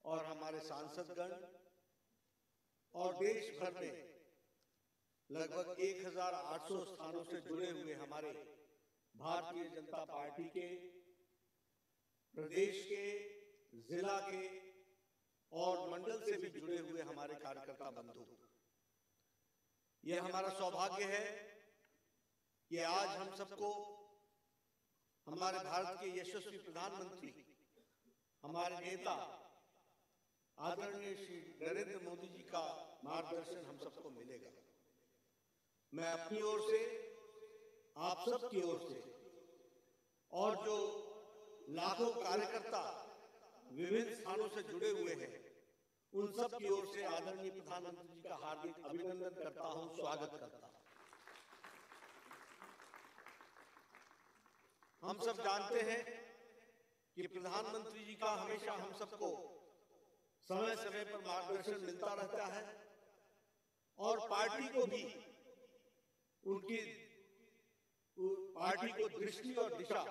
और हमारे सांसदगण और देश भर में लगभग 1800 स्थानों से जुड़े हुए हमारे भारतीय जनता पार्टी के प्रदेश के, जिला के और मंडल से भी जुड़े हुए हमारे कार्यकर्ता बंधु, यह हमारा सौभाग्य है कि आज हम सबको हमारे भारत के यशस्वी प्रधानमंत्री, हमारे नेता आदरणीय श्री नरेंद्र मोदी जी का मार्गदर्शन हम सबको मिलेगा। मैं अपनी ओर से, आप सबकी ओर से और जो लाखों कार्यकर्ता विभिन्न स्थानों से जुड़े हुए हैं, उन सब की ओर से आदरणीय प्रधानमंत्री जी का हार्दिक अभिनंदन करता हूं, स्वागत करता हूं। हम सब जानते हैं कि प्रधानमंत्री जी का हमेशा हम सबको समय समय पर मार्गदर्शन मिलता रहता है और पार्टी को भी उनकी पार्टी को दृष्टि और दिशा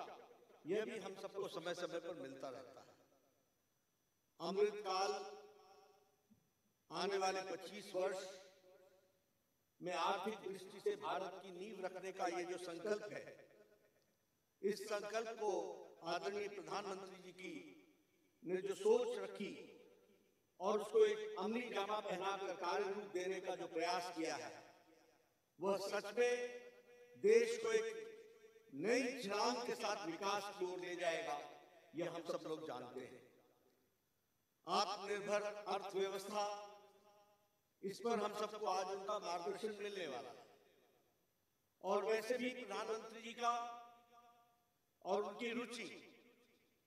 यह भी हम सबको समय समय पर मिलता रहता है। अमृतकाल आने वाले 25 वर्ष में आर्थिक दृष्टि से भारत की नींव रखने का ये जो संकल्प है, इस संकल्प को आदरणीय प्रधानमंत्री जी की ने जो सोच रखी और उसको एक अमली जामा पहनाकर कार्य रूप देने का जो प्रयास किया है, वह सच में देश को एक नई छलांग के साथ विकास की ओर ले जाएगा, यह हम सब लोग जानते हैं। आत्मनिर्भर अर्थव्यवस्था, इस पर हम सबको आज उनका मार्गदर्शन मिलने वाला है। और वैसे भी प्रधानमंत्री जी का और उनकी रुचि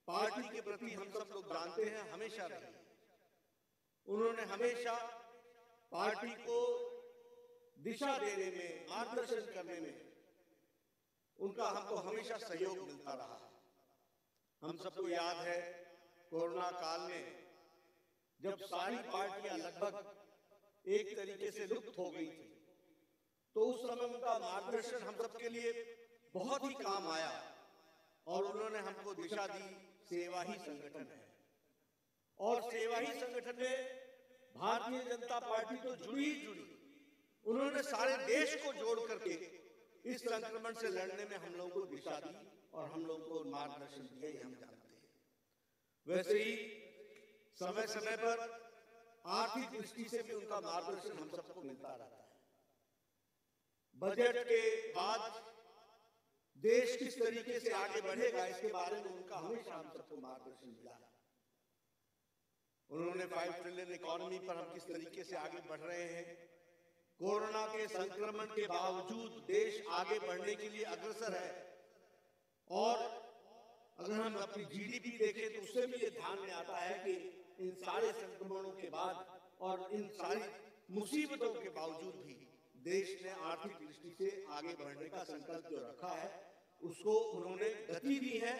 पार्टी के प्रति हम सब लोग जानते हैं हमेशा रही है। उन्होंने हमेशा पार्टी को दिशा देने में, मार्गदर्शन करने में उनका हमको हमेशा सहयोग मिलता रहा है। हम सबको याद है कोरोना काल में जब सारी पार्टियां लगभग एक तरीके से लुप्त हो गई थी, तो उस समय उनका मार्गदर्शन हम सबके लिए बहुत ही काम आया और उन्होंने हमको दिशा दी। सेवा ही संगठन है और सेवा ही संगठन में भारतीय जनता पार्टी तो जुड़ी ही जुड़ी। उन्होंने सारे देश को जोड़ करके इस संक्रमण से लड़ने में हम लोगों को दिशा दी और हम लोगों को मार्गदर्शन दिया, ये हम जानते हैं। वैसे ही समय समय पर आर्थिक दृष्टि से भी उनका मार्गदर्शन हम सबको मिलता रहता है। बजट के बाद देश किस तरीके से आगे बढ़ेगा, इसके बारे में उनका हमेशा हम सबको मार्गदर्शन मिला है। उन्होंने 5 ट्रिलियन इकोनॉमी पर हम किस तरीके से आगे बढ़ रहे हैं, कोरोना के संक्रमण के बावजूद देश आगे बढ़ने के लिए अग्रसर है। और अगर हम अपनी जीडीपी देखें तो उससे भी ये ध्यान में आता है कि इन सारे संक्रमणों के बाद और इन सारी मुसीबतों के बावजूद भी देश ने आर्थिक दृष्टि से आगे बढ़ने का संकल्प जो रखा है, उसको उन्होंने गति दी है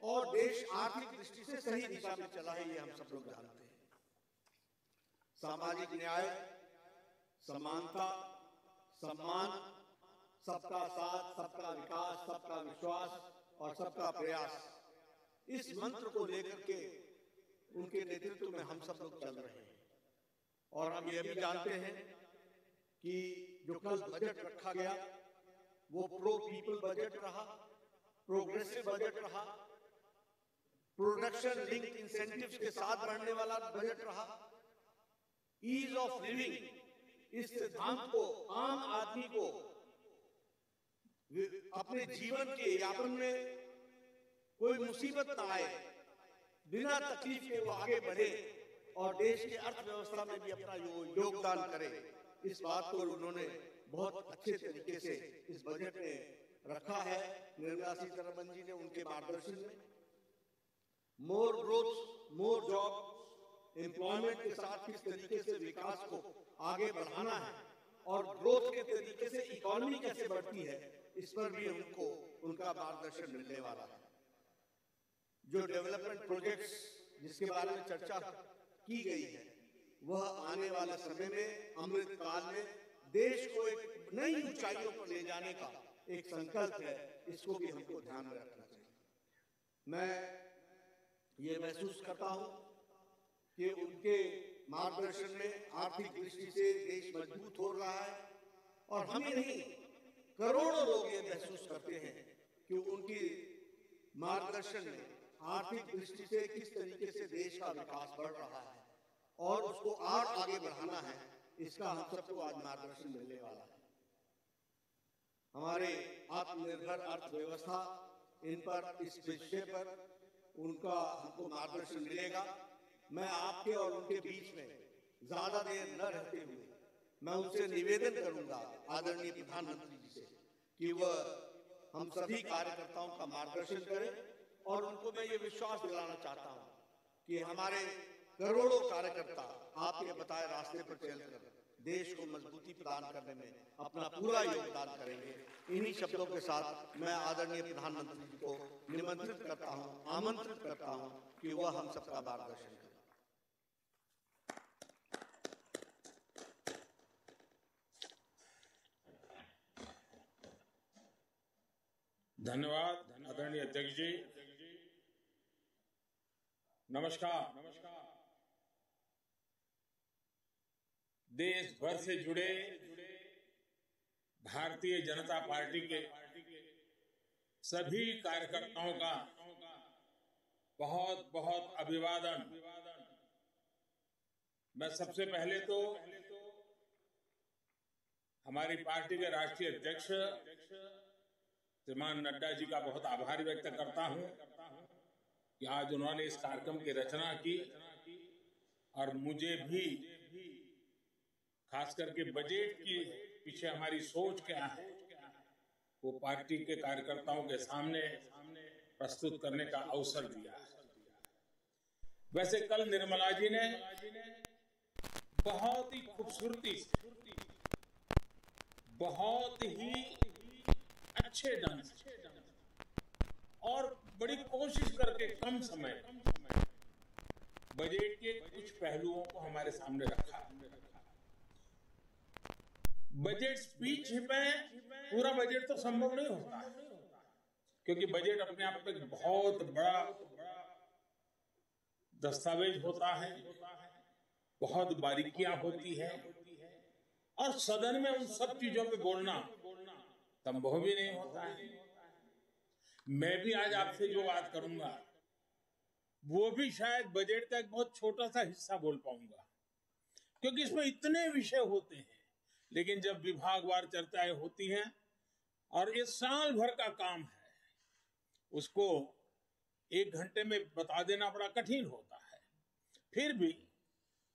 और देश आर्थिक दृष्टि से सही दिशा में चला है, ये हम सब लोग जानते हैं। सामाजिक न्याय, समानता, सम्मान, सबका साथ, सबका विकास, सबका विश्वास और सबका प्रयास, इस मंत्र को लेकर के उनके नेतृत्व में हम सब लोग चल रहे हैं। और हम ये भी जानते हैं कि जो कल बजट रखा गया वो प्रो पीपल बजट रहा, प्रोग्रेसिव बजट रहा, प्रोडक्शन लिंक्ड इंसेंटिव्स के साथ बढ़ने वाला बजट रहा, ईज ऑफ लिविंग, इस सिद्धांत को आम आदमी को अपने जीवन के यापन में कोई मुसीबत ना आए, बिना तकलीफ के वो आगे बढ़े और देश की अर्थव्यवस्था में भी अपना योगदान करे, इस बात को उन्होंने बहुत अच्छे तरीके से इस बजट में रखा है। निर्मला सीतारमण जी ने उनके मार्गदर्शन में मोर ग्रोथ, मोर जॉब, एम्प्लॉयमेंट के साथ किस तरीके से विकास को आगे बढ़ाना है और ग्रोथ के तरीके से इकोनॉमी कैसे बढ़ती है, इस पर भी उनको उनका मार्गदर्शन मिलने वाला है। जो डेवलपमेंट प्रोजेक्ट्स जिसके बारे में चर्चा की गई है, वह आने वाले समय में अमृत काल में देश को एक नई ऊंचाइयों पर ले जाने का एक संकल्प है, इसको भी हमको ध्यान में रखना चाहिए। मैं ये महसूस करता हूं कि उनके मार्गदर्शन में आर्थिक दृष्टि से देश मजबूत हो रहा है। और हम ही नहीं, करोड़ों लोग ये महसूस करते हैं कि उनकी मार्गदर्शन में आर्थिक दृष्टि से किस तरीके से देश का विकास बढ़ रहा है और उसको और आगे बढ़ाना है, इसका हम सबको आज मार्गदर्शन मिलने वाला है। हमारे आत्मनिर्भर अर्थव्यवस्था, इन पर, इस विषय पर उनका हमको मार्गदर्शन मिलेगा। मैं आपके और उनके बीच में ज्यादा देर न रहते हुए मैं उनसे निवेदन करूंगा आदरणीय प्रधानमंत्री जी से कि वह हम सभी कार्यकर्ताओं का मार्गदर्शन करें। और उनको मैं ये विश्वास दिलाना चाहता हूं कि हमारे करोड़ों कार्यकर्ता आपके बताए रास्ते पर चलकर देश को मजबूती प्रदान करने में अपना पूरा योगदान करेंगे। इन्हीं शब्दों के साथ मैं आदरणीय प्रधानमंत्री जी को निमंत्रित करता हूं, आमंत्रित करता हूं कि वह हम सबका मार्गदर्शन करें। धन्यवाद आदरणीय अध्यक्ष जी। नमस्कार। देश भर से जुड़े भारतीय जनता पार्टी के सभी कार्यकर्ताओं का बहुत बहुत अभिवादन। मैं सबसे पहले तो हमारी पार्टी के राष्ट्रीय अध्यक्ष श्रीमान नड्डा जी का बहुत आभार व्यक्त करता हूं कि आज उन्होंने इस कार्यक्रम की रचना की और मुझे भी खास करके बजट के पीछे हमारी सोच क्या है वो पार्टी के कार्यकर्ताओं के सामने प्रस्तुत करने का अवसर दिया। वैसे कल निर्मला जी ने बहुत ही खूबसूरती से, बहुत ही अच्छे ढंग से और बड़ी कोशिश करके कम समय बजट के कुछ पहलुओं को हमारे सामने रखा। बजट स्पीच में पूरा बजट तो संभव नहीं होता क्योंकि बजट अपने आप में एक बहुत बड़ा दस्तावेज होता है, बहुत बारीकियां होती है और सदन में उन सब चीजों पे बोलना संभव भी नहीं होता है। मैं भी आज आपसे जो बात करूंगा वो भी शायद बजट का एक बहुत छोटा सा हिस्सा बोल पाऊंगा क्योंकि इसमें इतने विषय होते हैं, लेकिन जब विभागवार चर्चाएं होती हैं और ये साल भर का काम है, उसको 1 घंटे में बता देना बड़ा कठिन होता है। फिर भी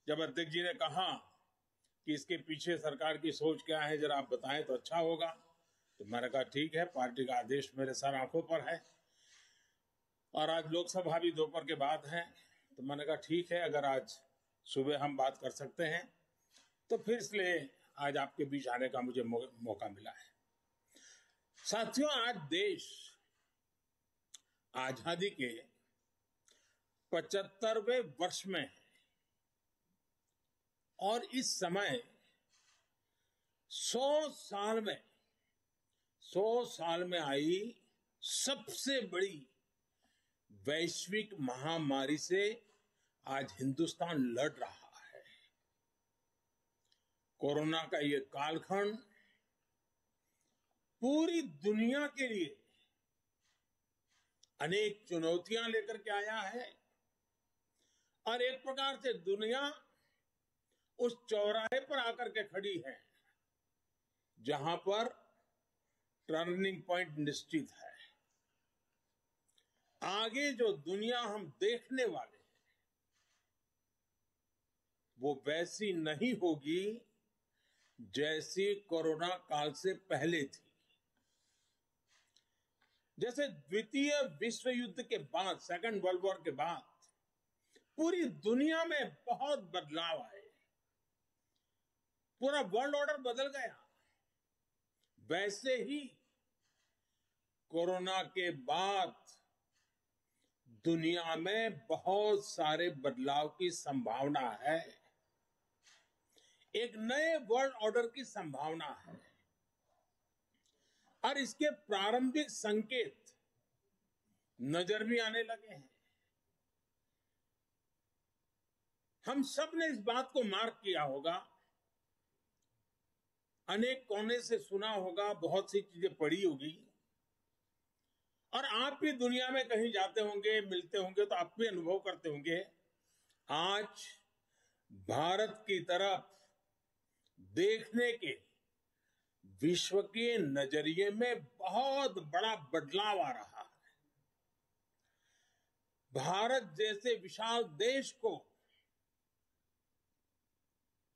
जब अध्यक्ष जी ने कहा कि इसके पीछे सरकार की सोच क्या है जरा आप बताएं तो अच्छा होगा, तो मैंने कहा ठीक है, पार्टी का आदेश मेरे सर आंखों पर है और आज लोकसभा भी दोपहर के बाद है, तो मैंने कहा ठीक है, अगर आज सुबह हम बात कर सकते हैं तो फिर इसलिए आज आपके बीच आने का मुझे मौका मिला है। साथियों, आज देश आजादी के 75वें वर्ष में है और इस समय 100 साल में आई सबसे बड़ी वैश्विक महामारी से आज हिंदुस्तान लड़ रहा है। कोरोना का ये कालखंड पूरी दुनिया के लिए अनेक चुनौतियां लेकर के आया है और एक प्रकार से दुनिया उस चौराहे पर आकर के खड़ी है जहां पर टर्निंग पॉइंट निश्चित है। आगे जो दुनिया हम देखने वाले हैं वो वैसी नहीं होगी जैसी कोरोना काल से पहले थी। जैसे द्वितीय विश्व युद्ध के बाद, सेकंड वर्ल्ड वॉर के बाद पूरी दुनिया में बहुत बदलाव आए, पूरा वर्ल्ड ऑर्डर बदल गया, वैसे ही कोरोना के बाद दुनिया में बहुत सारे बदलाव की संभावना है। एक नए वर्ल्ड ऑर्डर की संभावना है और इसके प्रारंभिक संकेत नजर भी आने लगे हैं। हम सब ने इस बात को मार्क किया होगा, अनेक कोने से सुना होगा, बहुत सी चीजें पढ़ी होगी, और आप भी दुनिया में कहीं जाते होंगे, मिलते होंगे तो आप भी अनुभव करते होंगे, आज भारत की तरफ देखने के विश्व के नजरिए में बहुत बड़ा बदलाव आ रहा है। भारत जैसे विशाल देश को,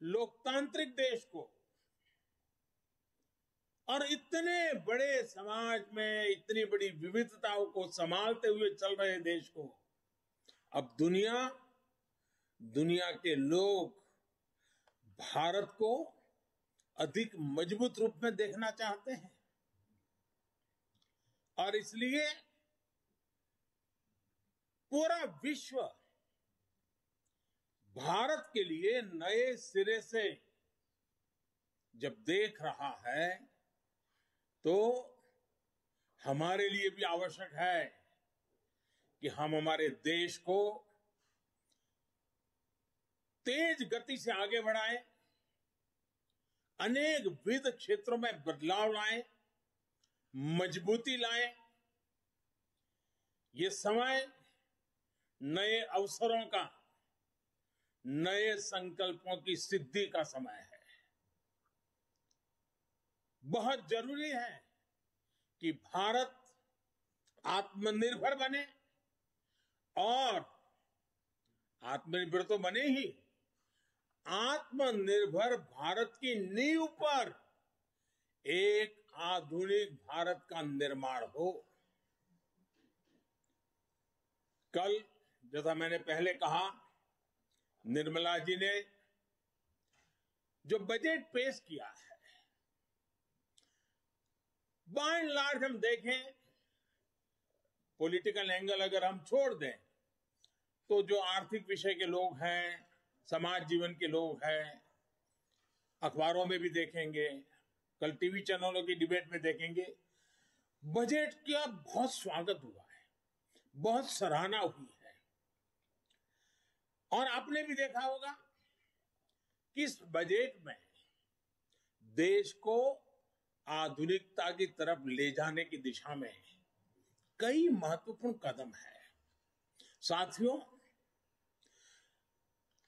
लोकतांत्रिक देश को, और इतने बड़े समाज में इतनी बड़ी विविधताओं को संभालते हुए चल रहे देश को अब दुनिया के लोग भारत को अधिक मजबूत रूप में देखना चाहते हैं, और इसलिए पूरा विश्व भारत के लिए नए सिरे से जब देख रहा है तो हमारे लिए भी आवश्यक है कि हम हमारे देश को तेज गति से आगे बढ़ाएं, अनेक विविध क्षेत्रों में बदलाव लाएं, मजबूती लाएं। ये समय नए अवसरों का, नए संकल्पों की सिद्धि का समय है। बहुत जरूरी है कि भारत आत्मनिर्भर बने, और आत्मनिर्भर तो बने ही, आत्मनिर्भर भारत की नींव पर एक आधुनिक भारत का निर्माण हो। कल जैसा मैंने पहले कहा, निर्मला जी ने जो बजट पेश किया है, बाय एंड लार्ज हम देखें, पॉलिटिकल एंगल अगर हम छोड़ दें तो जो आर्थिक विषय के लोग हैं, समाज जीवन के लोग हैं, अखबारों में भी देखेंगे, कल टीवी चैनलों की डिबेट में देखेंगे, बजट का बहुत स्वागत हुआ है, बहुत सराहना हुई है। और आपने भी देखा होगा कि इस बजट में देश को आधुनिकता की तरफ ले जाने की दिशा में कई महत्वपूर्ण कदम है। साथियों,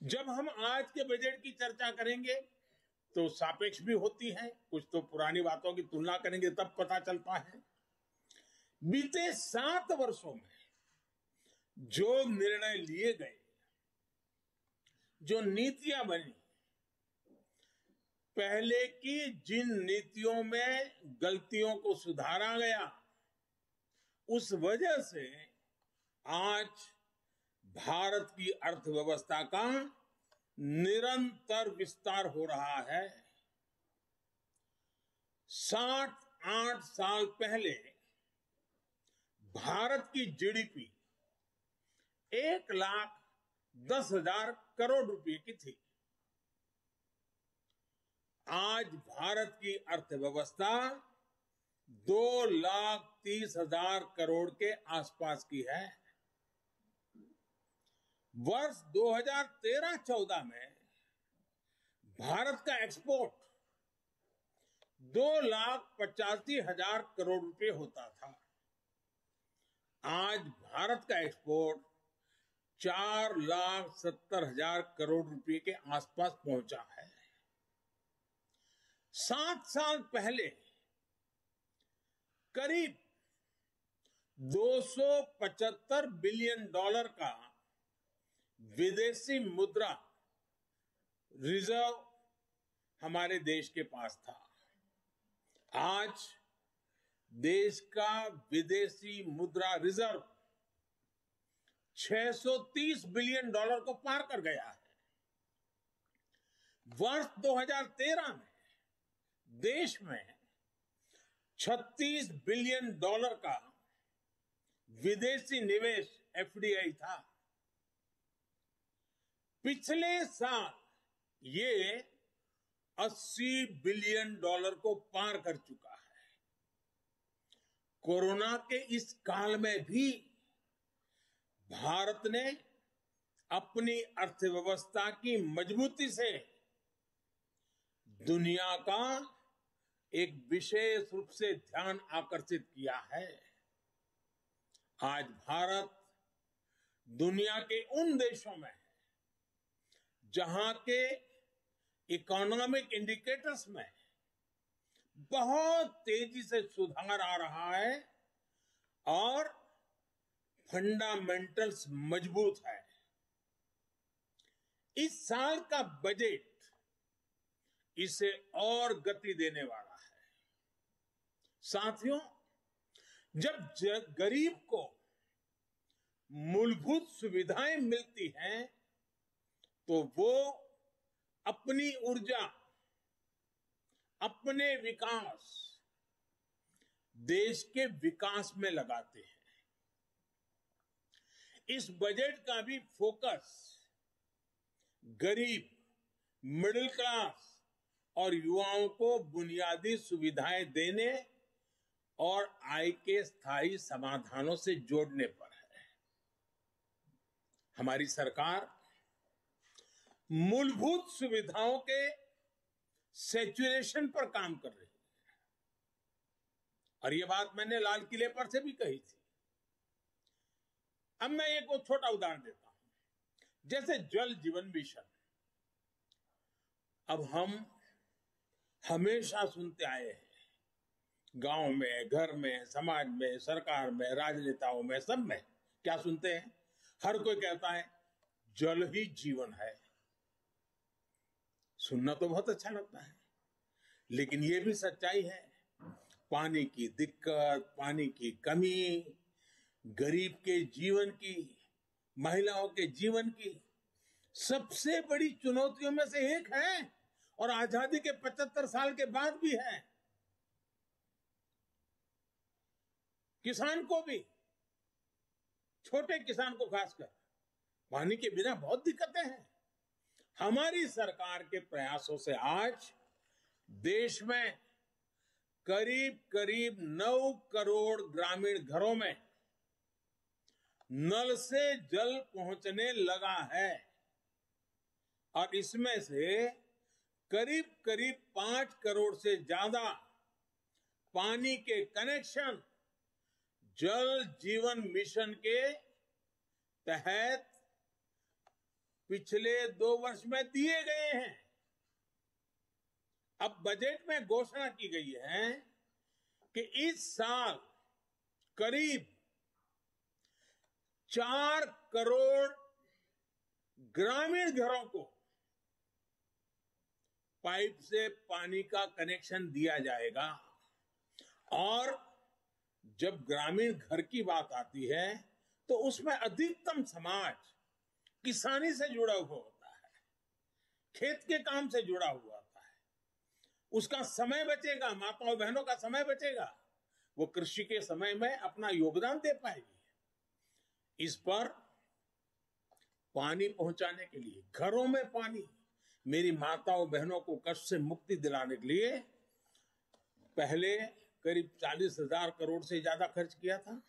जब हम आज के बजट की चर्चा करेंगे तो सापेक्ष भी होती है, कुछ तो पुरानी बातों की तुलना करेंगे तब पता चलता है। बीते 7 वर्षों में जो निर्णय लिए गए, जो नीतियां बनी, पहले की जिन नीतियों में गलतियों को सुधारा गया, उस वजह से आज भारत की अर्थव्यवस्था का निरंतर विस्तार हो रहा है। 7-8 साल पहले भारत की जीडीपी 1,10,000 करोड़ रुपए की थी। आज भारत की अर्थव्यवस्था 2,30,000 करोड़ के आसपास की है। वर्ष 2013-14 में भारत का एक्सपोर्ट 2,85,000 करोड़ रुपए होता था। आज भारत का एक्सपोर्ट 4,70,000 करोड़ रुपए के आसपास पहुंचा है। 7 साल पहले करीब $275 बिलियन का विदेशी मुद्रा रिजर्व हमारे देश के पास था। आज देश का विदेशी मुद्रा रिजर्व $630 बिलियन को पार कर गया है। वर्ष 2013 में देश में $36 बिलियन का विदेशी निवेश एफडीआई था। पिछले साल ये $80 बिलियन को पार कर चुका है। कोरोना के इस काल में भी भारत ने अपनी अर्थव्यवस्था की मजबूती से दुनिया का एक विशेष रूप से ध्यान आकर्षित किया है। आज भारत दुनिया के उन देशों में है जहां के इकोनॉमिक इंडिकेटर्स में बहुत तेजी से सुधार आ रहा है और फंडामेंटल्स मजबूत है। इस साल का बजट इसे और गति देने वाला है। साथियों, जब गरीब को मूलभूत सुविधाएं मिलती हैं तो वो अपनी ऊर्जा, अपने विकास, देश के विकास में लगाते हैं। इस बजट का भी फोकस गरीब, मिडिल क्लास और युवाओं को बुनियादी सुविधाएं देने और आय के स्थायी समाधानों से जोड़ने पर है। हमारी सरकार मूलभूत सुविधाओं के सैचुरेशन पर काम कर रही है और ये बात मैंने लाल किले पर से भी कही थी। अब मैं एक छोटा उदाहरण देता हूं, जैसे जल जीवन मिशन। अब हम हमेशा सुनते आए हैं, गांव में, घर में, समाज में, सरकार में, राजनेताओं में, सब में क्या सुनते हैं? हर कोई कहता है जल ही जीवन है। सुनना तो बहुत अच्छा लगता है, लेकिन ये भी सच्चाई है, पानी की दिक्कत, पानी की कमी, गरीब के जीवन की, महिलाओं के जीवन की सबसे बड़ी चुनौतियों में से एक है और आजादी के 75 साल के बाद भी है। किसान को भी, छोटे किसान को खासकर, पानी के बिना बहुत दिक्कतें हैं। हमारी सरकार के प्रयासों से आज देश में करीब करीब 9 करोड़ ग्रामीण घरों में नल से जल पहुंचने लगा है और इसमें से करीब करीब 5 करोड़ से ज्यादा पानी के कनेक्शन जल जीवन मिशन के तहत पिछले 2 वर्ष में दिए गए हैं। अब बजट में घोषणा की गई है कि इस साल करीब 4 करोड़ ग्रामीण घरों को पाइप से पानी का कनेक्शन दिया जाएगा। और जब ग्रामीण घर की बात आती है तो उसमें अधिकतम समाज किसानी से जुड़ा हुआ होता है, खेत के काम से जुड़ा हुआ होता है। उसका समय बचेगा, माताओं बहनों का समय बचेगा, वो कृषि के समय में अपना योगदान दे पाएगी। इस पर पानी पहुंचाने के लिए, घरों में पानी, मेरी माताओं बहनों को कष्ट से मुक्ति दिलाने के लिए पहले करीब 40,000 करोड़ से ज्यादा खर्च किया था।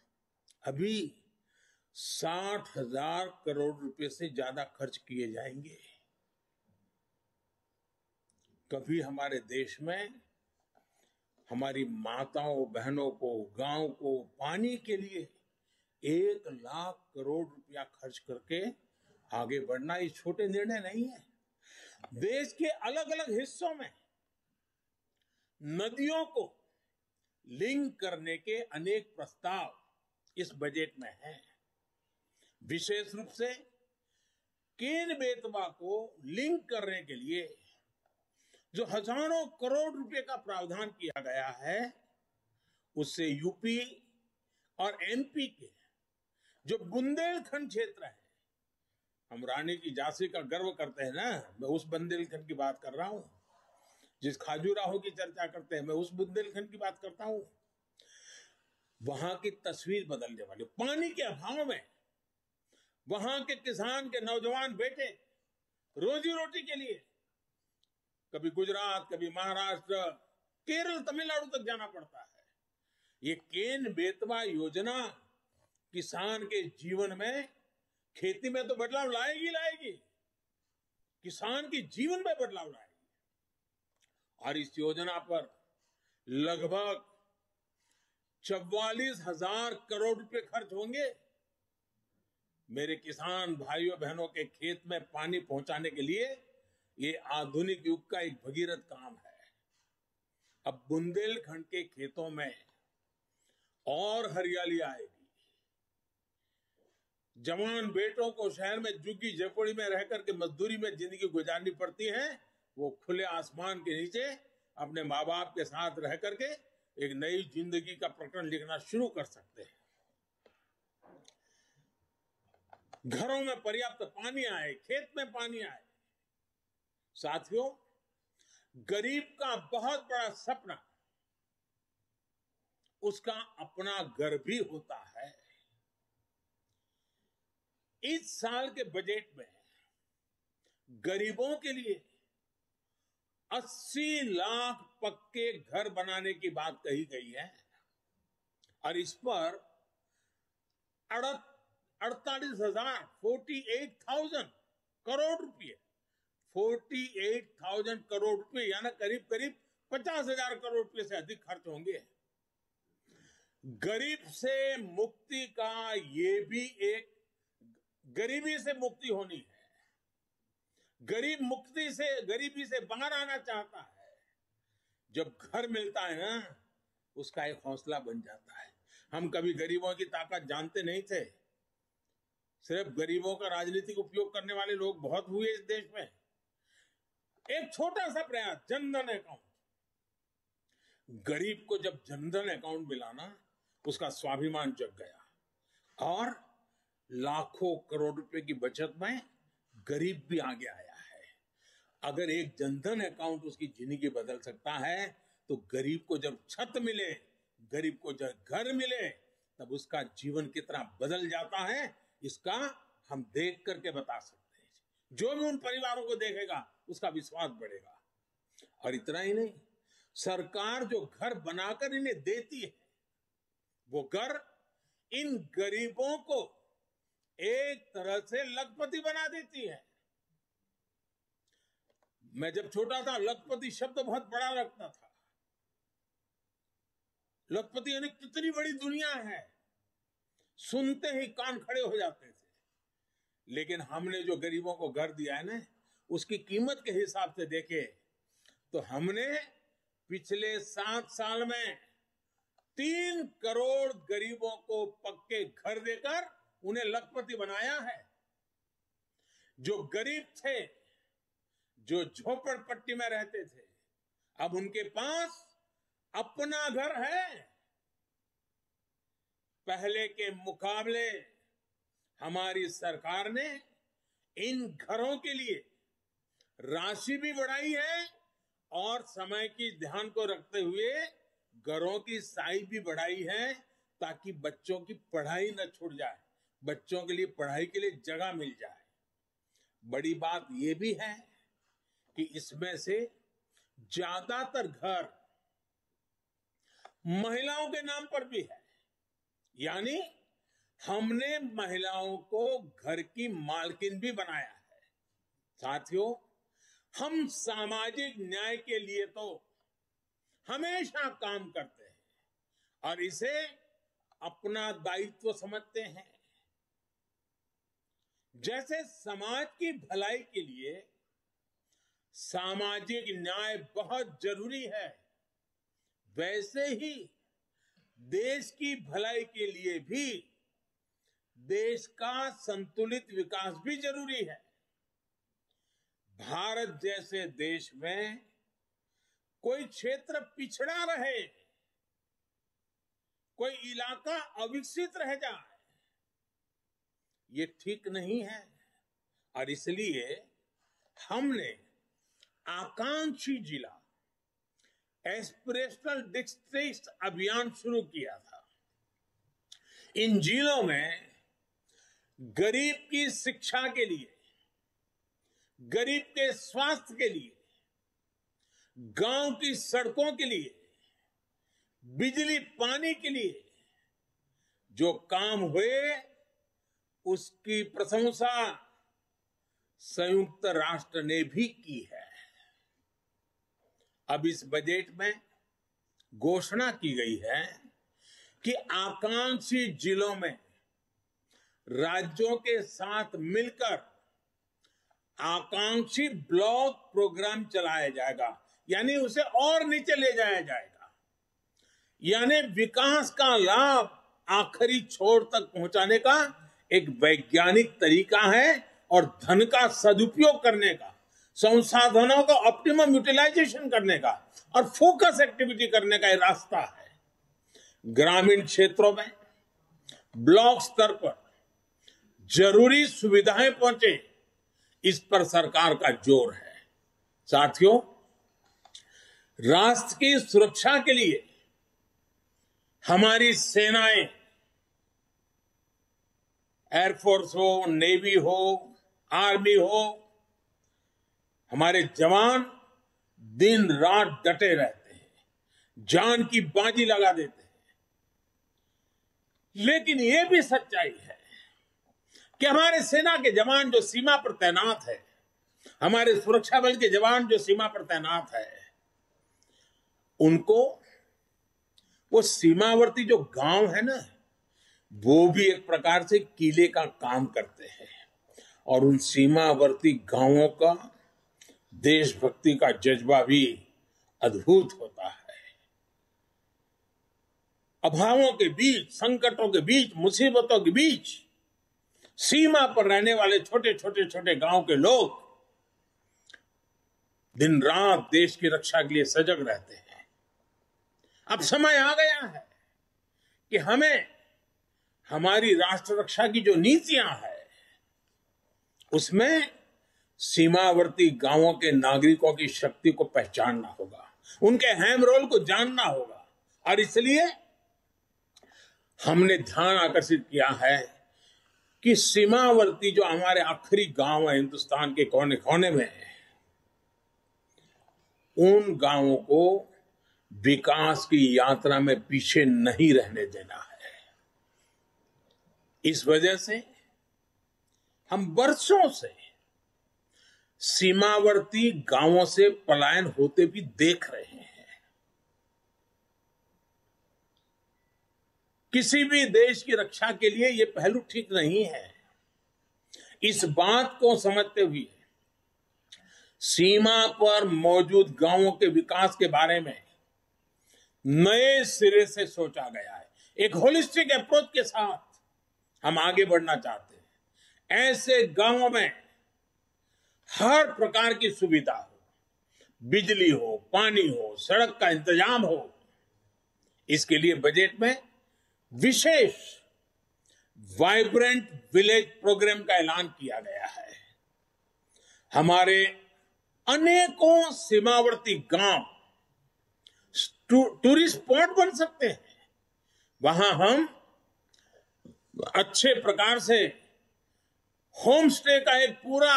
अभी 60,000 करोड़ रुपए से ज्यादा खर्च किए जाएंगे। कभी हमारे देश में हमारी माताओं बहनों को, गांव को पानी के लिए 1 लाख करोड़ रुपया खर्च करके आगे बढ़ना ये छोटे निर्णय नहीं है। देश के अलग अलग हिस्सों में नदियों को लिंक करने के अनेक प्रस्ताव इस बजट में हैं। विशेष रूप से केन बेतवा को लिंक करने के लिए जो हजारों करोड़ रुपए का प्रावधान किया गया है, उससे यूपी और एमपी के जो बुंदेलखंड क्षेत्र है, हम रानी की झांसी का गर्व करते हैं ना, मैं उस बुंदेलखंड की बात कर रहा हूं। जिस खाजूराहो की चर्चा करते हैं, मैं उस बुंदेलखंड की बात करता हूं। वहां की तस्वीर बदलने वाली, पानी के अभाव में वहां के किसान के नौजवान बेटे रोजी रोटी के लिए कभी गुजरात, कभी महाराष्ट्र, केरल, तमिलनाडु तक जाना पड़ता है। ये केन बेतवा योजना किसान के जीवन में खेती में तो बदलाव लाएगी लाएगी, किसान के जीवन में बदलाव लाएगी। और इस योजना पर लगभग 44,000 करोड़ रुपए खर्च होंगे। मेरे किसान भाइयों बहनों के खेत में पानी पहुंचाने के लिए ये आधुनिक युग का एक भगीरथ काम है। अब बुंदेलखंड के खेतों में और हरियाली आएगी। जवान बेटों को शहर में झुग्गी झोपड़ी में रह करके मजदूरी में जिंदगी गुजारनी पड़ती है, वो खुले आसमान के नीचे अपने माँ बाप के साथ रह करके एक नई जिंदगी का प्रकरण लिखना शुरू कर सकते हैं। घरों में पर्याप्त पानी आए, खेत में पानी आए। साथियों, गरीब का बहुत बड़ा सपना उसका अपना घर भी होता है। इस साल के बजट में गरीबों के लिए 80 लाख पक्के घर बनाने की बात कही गई है और इस पर 48,000 करोड़ रुपए 48,000 करोड़ रुपए यानी करीब करीब 50,000 करोड़ रुपए से अधिक खर्च होंगे। गरीब से मुक्ति का ये भी एक गरीबी से मुक्ति होनी है। गरीब गरीबी से बाहर आना चाहता है। जब घर मिलता है ना, उसका एक हौसला बन जाता है। हम कभी गरीबों की ताकत जानते नहीं थे। सिर्फ गरीबों का राजनीतिक उपयोग करने वाले लोग बहुत हुए इस देश में। एक छोटा सा प्रयास, जनधन अकाउंट। गरीब को जब जनधन अकाउंट मिला ना, उसका स्वाभिमान जग गया और लाखों करोड़ रुपए की बचत में गरीब भी आगे आया है। अगर एक जनधन अकाउंट उसकी जिंदगी बदल सकता है, तो गरीब को जब छत मिले, गरीब को जब घर मिले, तब उसका जीवन कितना बदल जाता है, इसका हम देख करके बता सकते हैं। जो भी उन परिवारों को देखेगा, उसका विश्वास बढ़ेगा। और इतना ही नहीं, सरकार जो घर बनाकर इन्हें देती है, वो घर इन गरीबों को एक तरह से लखपति बना देती है। मैं जब छोटा था, लखपति शब्द बहुत बड़ा लगता था। लखपति यानी कितनी बड़ी दुनिया है, सुनते ही कान खड़े हो जाते थे। लेकिन हमने जो गरीबों को घर दिया है ना, उसकी कीमत के हिसाब से देखे तो हमने पिछले 7 साल में 3 करोड़ गरीबों को पक्के घर देकर उन्हें लखपति बनाया है। जो गरीब थे, जो झोपड़पट्टी में रहते थे, अब उनके पास अपना घर है। पहले के मुकाबले हमारी सरकार ने इन घरों के लिए राशि भी बढ़ाई है और समय की ध्यान को रखते हुए घरों की साइज भी बढ़ाई है, ताकि बच्चों की पढ़ाई न छूट जाए, बच्चों के लिए पढ़ाई के लिए जगह मिल जाए। बड़ी बात यह भी है कि इसमें से ज्यादातर घर महिलाओं के नाम पर भी है। यानी हमने महिलाओं को घर की मालकिन भी बनाया है। साथियों, हम सामाजिक न्याय के लिए तो हमेशा काम करते हैं और इसे अपना दायित्व समझते हैं। जैसे समाज की भलाई के लिए सामाजिक न्याय बहुत जरूरी है, वैसे ही देश की भलाई के लिए भी देश का संतुलित विकास भी जरूरी है। भारत जैसे देश में कोई क्षेत्र पिछड़ा रहे, कोई इलाका अविकसित रह जाए, ये ठीक नहीं है। और इसलिए हमने आकांक्षी जिला एस्पिरेशनल डिस्ट्रिक्ट अभियान शुरू किया था। इन जिलों में गरीब की शिक्षा के लिए, गरीब के स्वास्थ्य के लिए, गांव की सड़कों के लिए, बिजली पानी के लिए जो काम हुए, उसकी प्रशंसा संयुक्त राष्ट्र ने भी की है। अब इस बजट में घोषणा की गई है कि आकांक्षी जिलों में राज्यों के साथ मिलकर आकांक्षी ब्लॉक प्रोग्राम चलाया जाएगा, यानी उसे और नीचे ले जाया जाएगा, यानी विकास का लाभ आखिरी छोर तक पहुंचाने का एक वैज्ञानिक तरीका है और धन का सदुपयोग करने का, संसाधनों का ऑप्टिमम यूटिलाइजेशन करने का और फोकस एक्टिविटी करने का एक रास्ता है। ग्रामीण क्षेत्रों में ब्लॉक स्तर पर जरूरी सुविधाएं पहुंचे, इस पर सरकार का जोर है। साथियों, राष्ट्र की सुरक्षा के लिए हमारी सेनाएं, एयरफोर्स हो, नेवी हो, आर्मी हो, हमारे जवान दिन रात डटे रहते हैं, जान की बाजी लगा देते हैं। लेकिन यह भी सच्चाई है कि हमारे सेना के जवान जो सीमा पर तैनात है, हमारे सुरक्षा बल के जवान जो सीमा पर तैनात है, उनको वो सीमावर्ती जो गांव है ना, वो भी एक प्रकार से किले का काम करते हैं और उन सीमावर्ती गांवों का देशभक्ति का जज्बा भी अद्भुत होता है। अभावों के बीच, संकटों के बीच, मुसीबतों के बीच सीमा पर रहने वाले छोटे गांव के लोग दिन रात देश की रक्षा के लिए सजग रहते हैं। अब समय आ गया है कि हमें हमारी राष्ट्र रक्षा की जो नीतियां हैं, उसमें सीमावर्ती गांवों के नागरिकों की शक्ति को पहचानना होगा, उनके अहम रोल को जानना होगा। और इसलिए हमने ध्यान आकर्षित किया है कि सीमावर्ती जो हमारे आखिरी गांव है हिंदुस्तान के कोने कोने में, उन गांवों को विकास की यात्रा में पीछे नहीं रहने देना है। इस वजह से हम वर्षों से सीमावर्ती गांवों से पलायन होते भी देख रहे हैं। किसी भी देश की रक्षा के लिए यह पहलू ठीक नहीं है। इस बात को समझते हुए सीमा पर मौजूद गांवों के विकास के बारे में नए सिरे से सोचा गया है। एक होलिस्टिक अप्रोच के साथ हम आगे बढ़ना चाहते हैं। ऐसे गांवों में हर प्रकार की सुविधा हो, बिजली हो, पानी हो, सड़क का इंतजाम हो। इसके लिए बजट में विशेष वाइब्रेंट विलेज प्रोग्राम का ऐलान किया गया है। हमारे अनेकों सीमावर्ती गांव टूरिस्ट स्पॉट बन सकते हैं। वहां हम अच्छे प्रकार से होम स्टे का एक पूरा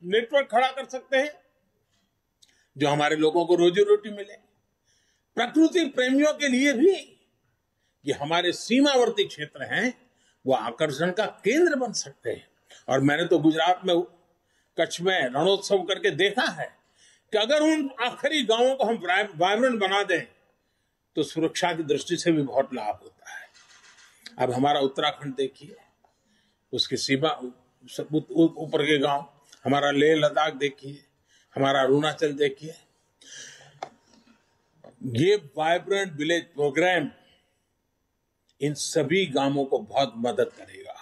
नेटवर्क खड़ा कर सकते हैं, जो हमारे लोगों को रोजी रोटी मिले। प्रकृति प्रेमियों के लिए भी ये हमारे सीमावर्ती क्षेत्र हैं, वो आकर्षण का केंद्र बन सकते हैं। और मैंने तो गुजरात में कच्छ में रणोत्सव करके देखा है कि अगर उन आखिरी गांवों को हम वाइब्रेंट बना दें तो सुरक्षा की दृष्टि से भी बहुत लाभ होता है। अब हमारा उत्तराखंड देखिए, उसकी सीमा ऊपर के गांव, हमारा लेह लद्दाख देखिए, हमारा अरुणाचल देखिए। ये वाइब्रेंट विलेज प्रोग्राम इन सभी गांवों को बहुत मदद करेगा।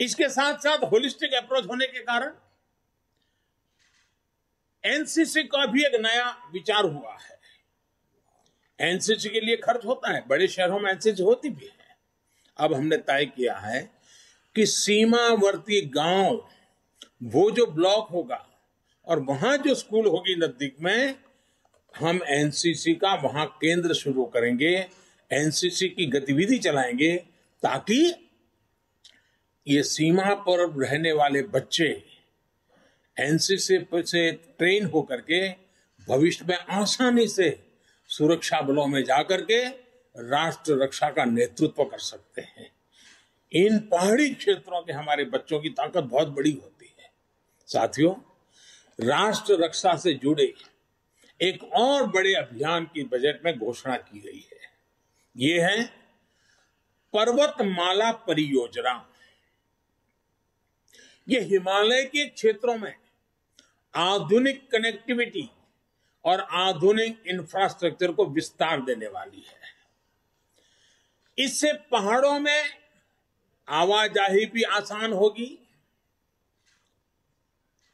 इसके साथ साथ होलिस्टिक अप्रोच होने के कारण एनसीसी का भी एक नया विचार हुआ है। एनसीसी के लिए खर्च होता है, बड़े शहरों में एनसीसी होती भी है। अब हमने तय किया है कि सीमावर्ती गांव, वो जो ब्लॉक होगा और वहां जो स्कूल होगी नजदीक में, हम एनसीसी का वहां केंद्र शुरू करेंगे, एनसीसी की गतिविधि चलाएंगे, ताकि ये सीमा पर रहने वाले बच्चे एनसीसी से ट्रेन होकर के भविष्य में आसानी से सुरक्षा बलों में जाकर के राष्ट्र रक्षा का नेतृत्व कर सकते हैं। इन पहाड़ी क्षेत्रों के हमारे बच्चों की ताकत बहुत बड़ी होती है। साथियों, राष्ट्र रक्षा से जुड़े एक और बड़े अभियान की बजट में घोषणा की गई है। ये है पर्वतमाला परियोजना। ये हिमालय के क्षेत्रों में आधुनिक कनेक्टिविटी और आधुनिक इंफ्रास्ट्रक्चर को विस्तार देने वाली है। इससे पहाड़ों में आवाजाही भी आसान होगी,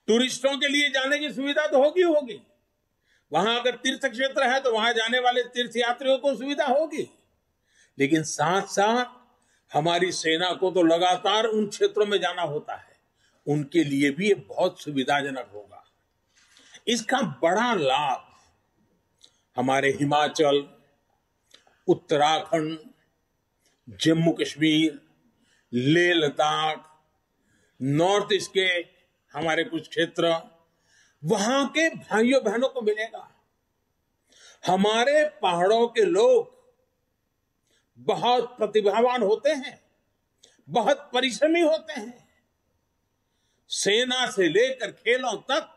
टूरिस्टों के लिए जाने की सुविधा तो होगी। वहां अगर तीर्थ क्षेत्र है तो वहां जाने वाले तीर्थ यात्रियों को सुविधा होगी, लेकिन साथ साथ हमारी सेना को तो लगातार उन क्षेत्रों में जाना होता है, उनके लिए भी ये बहुत सुविधाजनक होगा। इसका बड़ा लाभ हमारे हिमाचल, उत्तराखंड, जम्मू कश्मीर, लेह लद्दाख, नॉर्थ ईस्ट के हमारे कुछ क्षेत्र, वहां के भाइयों बहनों को मिलेगा। हमारे पहाड़ों के लोग बहुत प्रतिभावान होते हैं, बहुत परिश्रमी होते हैं। सेना से लेकर खेलों तक,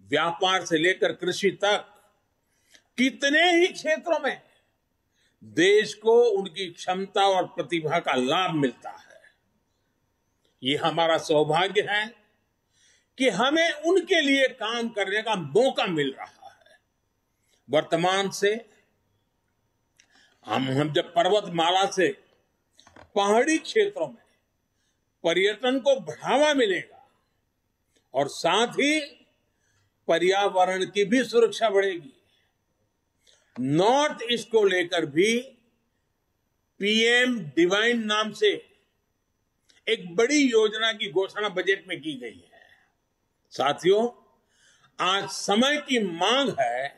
व्यापार से लेकर कृषि तक, कितने ही क्षेत्रों में देश को उनकी क्षमता और प्रतिभा का लाभ मिलता है। ये हमारा सौभाग्य है कि हमें उनके लिए काम करने का मौका मिल रहा है। वर्तमान से हम जब पर्वतमाला से पहाड़ी क्षेत्रों में पर्यटन को बढ़ावा मिलेगा और साथ ही पर्यावरण की भी सुरक्षा बढ़ेगी। नॉर्थ ईस्ट को लेकर भी पीएम डिवाइन नाम से एक बड़ी योजना की घोषणा बजट में की गई है। साथियों, आज समय की मांग है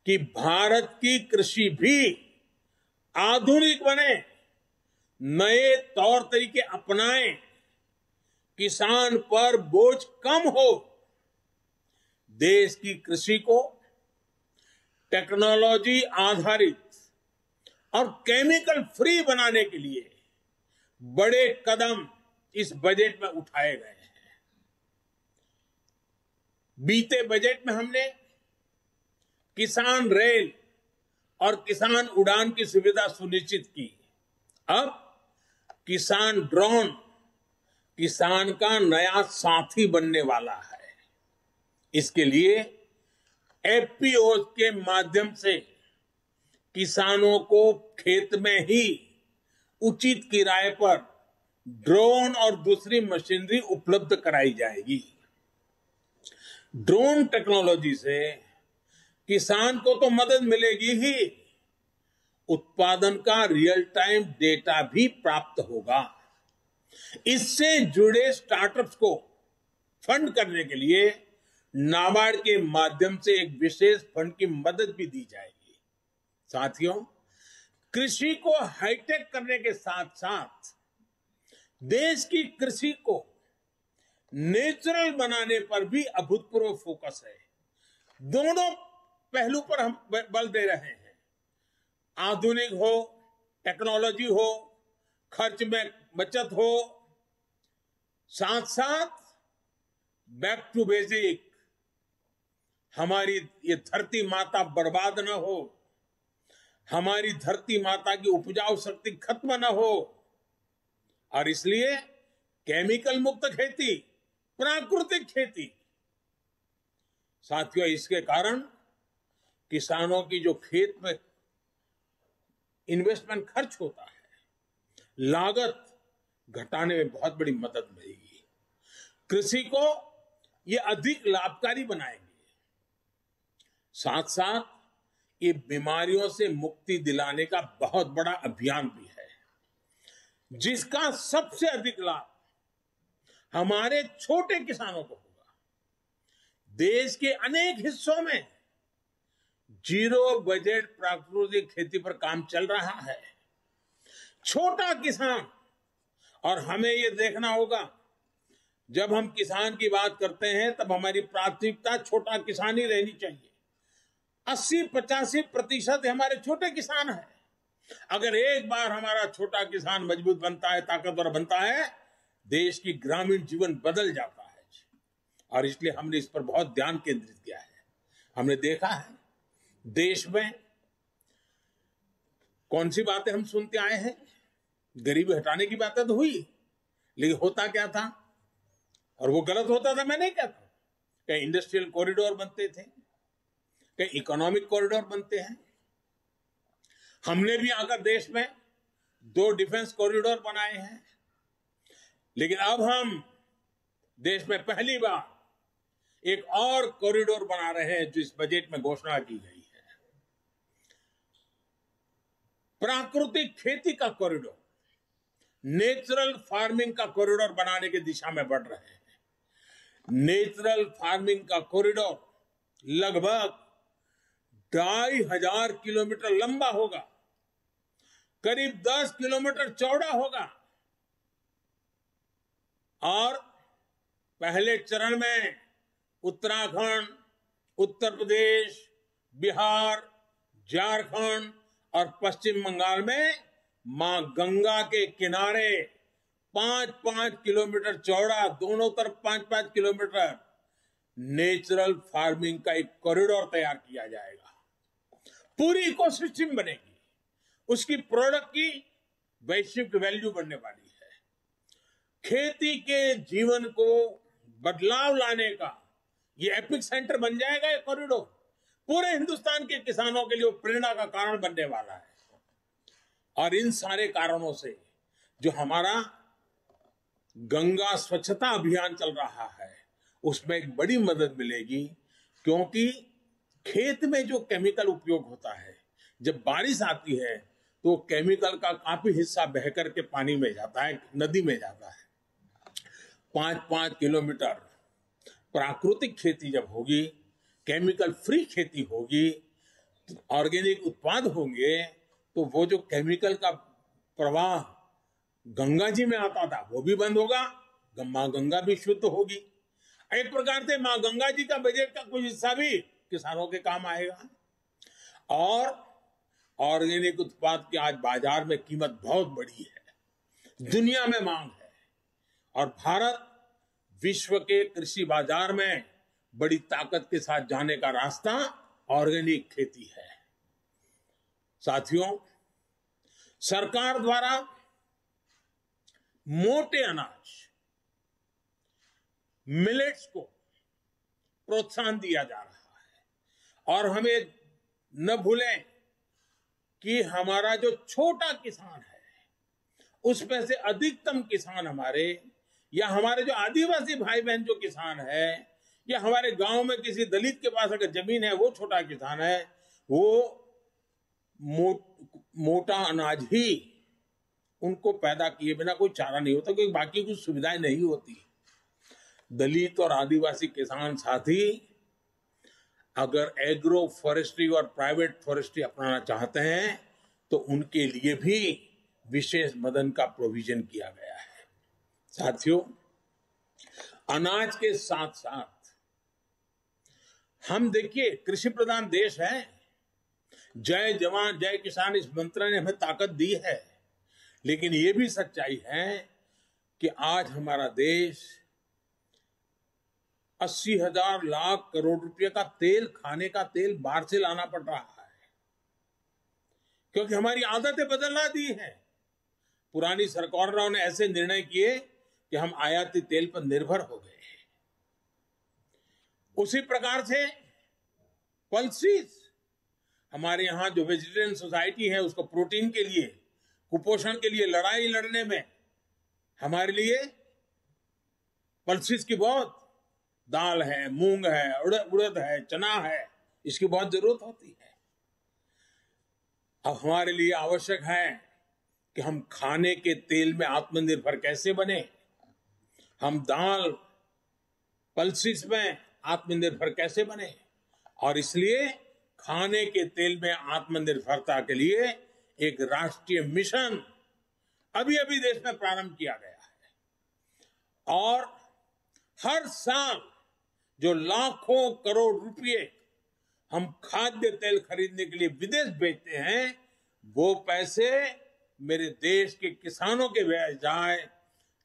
कि भारत की कृषि भी आधुनिक बने, नए तौर तरीके अपनाएं, किसान पर बोझ कम हो। देश की कृषि को टेक्नोलॉजी आधारित और केमिकल फ्री बनाने के लिए बड़े कदम इस बजट में उठाए गए हैं। बीते बजट में हमने किसान रेल और किसान उड़ान की सुविधा सुनिश्चित की। अब किसान ड्रोन किसान का नया साथी बनने वाला है। इसके लिए एफपीओ के माध्यम से किसानों को खेत में ही उचित किराए पर ड्रोन और दूसरी मशीनरी उपलब्ध कराई जाएगी। ड्रोन टेक्नोलॉजी से किसान को तो मदद मिलेगी ही, उत्पादन का रियल टाइम डेटा भी प्राप्त होगा। इससे जुड़े स्टार्टअप्स को फंड करने के लिए नाबार्ड के माध्यम से एक विशेष फंड की मदद भी दी जाएगी। साथियों, कृषि को हाईटेक करने के साथ साथ देश की कृषि को नेचुरल बनाने पर भी अभूतपूर्व फोकस है। दोनों पहलू पर हम बल दे रहे हैं। आधुनिक हो, टेक्नोलॉजी हो, खर्च में बचत हो, साथ साथ बैक टू बेसिक, हमारी ये धरती माता बर्बाद न हो, हमारी धरती माता की उपजाऊ शक्ति खत्म न हो, और इसलिए केमिकल मुक्त खेती, प्राकृतिक खेती। साथियों, इसके कारण किसानों की जो खेत में इन्वेस्टमेंट खर्च होता है, लागत घटाने में बहुत बड़ी मदद मिलेगी। कृषि को ये अधिक लाभकारी बनाएंगे। साथ साथ ये बीमारियों से मुक्ति दिलाने का बहुत बड़ा अभियान भी है, जिसका सबसे अधिक लाभ हमारे छोटे किसानों को होगा। देश के अनेक हिस्सों में जीरो बजट प्राकृतिक खेती पर काम चल रहा है। छोटा किसान, और हमें ये देखना होगा, जब हम किसान की बात करते हैं तब हमारी प्राथमिकता छोटा किसान ही रहनी चाहिए। 80-85% हमारे छोटे किसान हैं, अगर एक बार हमारा छोटा किसान मजबूत बनता है, ताकतवर बनता है, देश की ग्रामीण जीवन बदल जाता है। और इसलिए हमने इस पर बहुत ध्यान केंद्रित किया है। हमने देखा है देश में कौन सी बातें हम सुनते आए हैं। गरीबी हटाने की बातें तो हुई, लेकिन होता क्या था, और वो गलत होता था, मैं नहीं कहता। कहीं इंडस्ट्रियल कॉरिडोर बनते थे, कहीं इकोनॉमिक कॉरिडोर बनते हैं। हमने भी आकर देश में 2 डिफेंस कॉरिडोर बनाए हैं, लेकिन अब हम देश में पहली बार एक और कॉरिडोर बना रहे हैं, जो इस बजट में घोषणा की गई है। प्राकृतिक खेती का कॉरिडोर, नेचुरल फार्मिंग का कॉरिडोर बनाने की दिशा में बढ़ रहे हैं। नेचुरल फार्मिंग का कॉरिडोर लगभग 2500 किलोमीटर लंबा होगा, करीब 10 किलोमीटर चौड़ा होगा, और पहले चरण में उत्तराखंड, उत्तर प्रदेश, बिहार, झारखंड और पश्चिम बंगाल में मां गंगा के किनारे 5-5 किलोमीटर चौड़ा, दोनों तरफ 5-5 किलोमीटर नेचुरल फार्मिंग का एक कॉरिडोर तैयार किया जाएगा। पूरी इकोसिस्टम बनेगी, उसकी प्रोडक्ट की वैश्विक वैल्यू बढ़ने वाली है। खेती के जीवन को बदलाव लाने का ये एपिक सेंटर बन जाएगा। ये कॉरिडोर पूरे हिंदुस्तान के किसानों के लिए प्रेरणा का कारण बनने वाला है। और इन सारे कारणों से जो हमारा गंगा स्वच्छता अभियान चल रहा है, उसमें एक बड़ी मदद मिलेगी, क्योंकि खेत में जो केमिकल उपयोग होता है, जब बारिश आती है तो केमिकल का काफी हिस्सा बहकर के पानी में जाता है, नदी में जाता है। 5-5 किलोमीटर प्राकृतिक खेती जब होगी, केमिकल फ्री खेती होगी, ऑर्गेनिक उत्पाद होंगे, तो वो जो केमिकल का प्रवाह गंगा जी में आता था वो भी बंद होगा, मां गंगा भी शुद्ध होगी। एक प्रकार से मां गंगा जी का बजट का कुछ हिस्सा भी किसानों के काम आएगा। और ऑर्गेनिक उत्पाद की आज बाजार में कीमत बहुत बड़ी है, दुनिया में मांग है, और भारत विश्व के कृषि बाजार में बड़ी ताकत के साथ जाने का रास्ता ऑर्गेनिक खेती है। साथियों, सरकार द्वारा मोटे अनाज, मिलेट्स को प्रोत्साहन दिया जा रहा है। और हमें न भूलें कि हमारा जो छोटा किसान है, उसमें से अधिकतम किसान हमारे, या हमारे जो आदिवासी भाई बहन जो किसान है, या हमारे गांव में किसी दलित के पास अगर जमीन है, वो छोटा किसान है, वो मोटा अनाज ही उनको पैदा किए बिना कोई चारा नहीं होता, क्योंकि बाकी कुछ सुविधाएं नहीं होती। दलित और आदिवासी किसान साथी अगर एग्रो फॉरेस्ट्री और प्राइवेट फॉरेस्ट्री अपनाना चाहते हैं, तो उनके लिए भी विशेष मदद का प्रोविजन किया गया है। साथियों, अनाज के साथ साथ हम देखिए कृषि प्रधान देश है। जय जवान जय किसान इस मंत्र ने हमें ताकत दी है, लेकिन ये भी सच्चाई है कि आज हमारा देश 80,000 लाख करोड़ रुपए का तेल, खाने का तेल बाहर से लाना पड़ रहा है, क्योंकि हमारी आदतें बदलना दी है। पुरानी सरकारों ने ऐसे निर्णय किए कि हम आयाती तेल पर निर्भर हो गए। उसी प्रकार से पल्सीज, हमारे यहां जो वेजिटेरियन सोसाइटी है, उसको प्रोटीन के लिए, कुपोषण के लिए लड़ाई लड़ने में हमारे लिए पल्सीज की बहुत, दाल है, मूंग है, उड़द है, चना है, इसकी बहुत जरूरत होती है। अब हमारे लिए आवश्यक है कि हम खाने के तेल में आत्मनिर्भर कैसे बने, हम दाल, पल्सीज में आत्मनिर्भर कैसे बने। और इसलिए खाने के तेल में आत्मनिर्भरता के लिए एक राष्ट्रीय मिशन अभी अभी देश में प्रारंभ किया गया है। और हर साल जो लाखों करोड़ रुपए हम खाद्य तेल खरीदने के लिए विदेश भेजते हैं, वो पैसे मेरे देश के किसानों के व्यय जाए,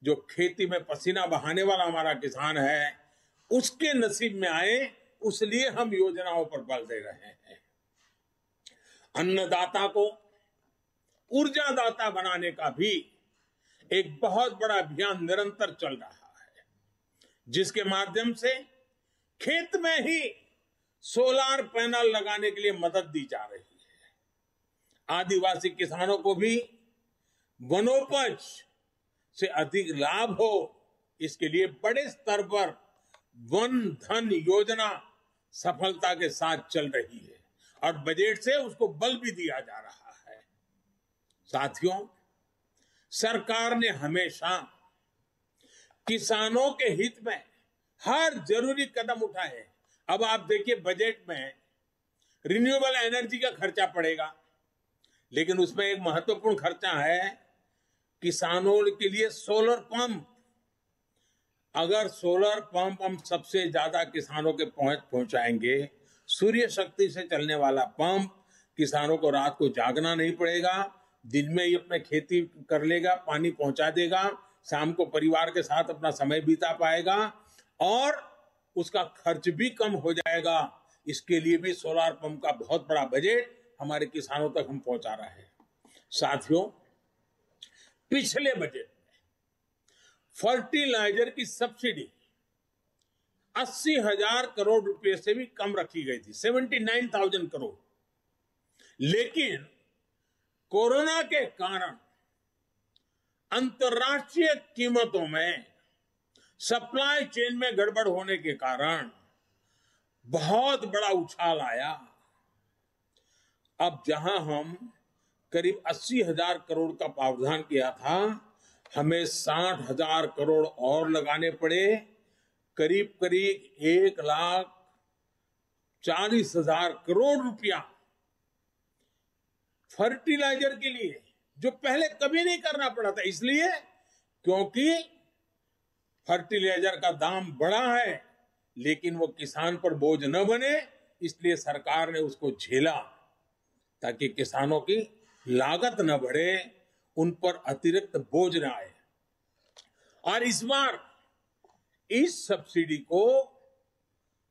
जो खेती में पसीना बहाने वाला हमारा किसान है उसके नसीब में आए, उसलिए हम योजनाओं पर बल दे रहे हैं। अन्नदाता को ऊर्जादाता बनाने का भी एक बहुत बड़ा अभियान निरंतर चल रहा है, जिसके माध्यम से खेत में ही सोलार पैनल लगाने के लिए मदद दी जा रही है। आदिवासी किसानों को भी वनोपज से अधिक लाभ हो, इसके लिए बड़े स्तर पर वन धन योजना सफलता के साथ चल रही है और बजट से उसको बल भी दिया जा रहा है। साथियों, सरकार ने हमेशा किसानों के हित में हर जरूरी कदम उठाए। अब आप देखिए, बजट में रिन्यूएबल एनर्जी का खर्चा पड़ेगा, लेकिन उसमें एक महत्वपूर्ण खर्चा है किसानों के लिए सोलर पंप। अगर सोलर पंप हम सबसे ज्यादा किसानों के पहुंचाएंगे, सूर्य शक्ति से चलने वाला पंप, किसानों को रात को जागना नहीं पड़ेगा, दिन में ही अपने खेती कर लेगा, पानी पहुंचा देगा, शाम को परिवार के साथ अपना समय बिता पाएगा और उसका खर्च भी कम हो जाएगा। इसके लिए भी सोलर पंप का बहुत बड़ा बजट हमारे किसानों तक हम पहुंचा रहे हैं। साथियों, पिछले बजट में फर्टिलाइजर की सब्सिडी 80,000 करोड़ रुपए से भी कम रखी गई थी, 79,000 करोड़। लेकिन कोरोना के कारण अंतर्राष्ट्रीय कीमतों में सप्लाई चेन में गड़बड़ होने के कारण बहुत बड़ा उछाल आया। अब जहां हम करीब 80,000 करोड़ का प्रावधान किया था, हमें 60,000 करोड़ और लगाने पड़े। करीब करीब 1,40,000 करोड़ रुपया फर्टिलाइजर के लिए, जो पहले कभी नहीं करना पड़ा था। इसलिए क्योंकि फर्टिलाइजर का दाम बढ़ा है, लेकिन वो किसान पर बोझ न बने, इसलिए सरकार ने उसको झेला ताकि किसानों की लागत न बढ़े, उन पर अतिरिक्त बोझ न आए। और इस बार इस सब्सिडी को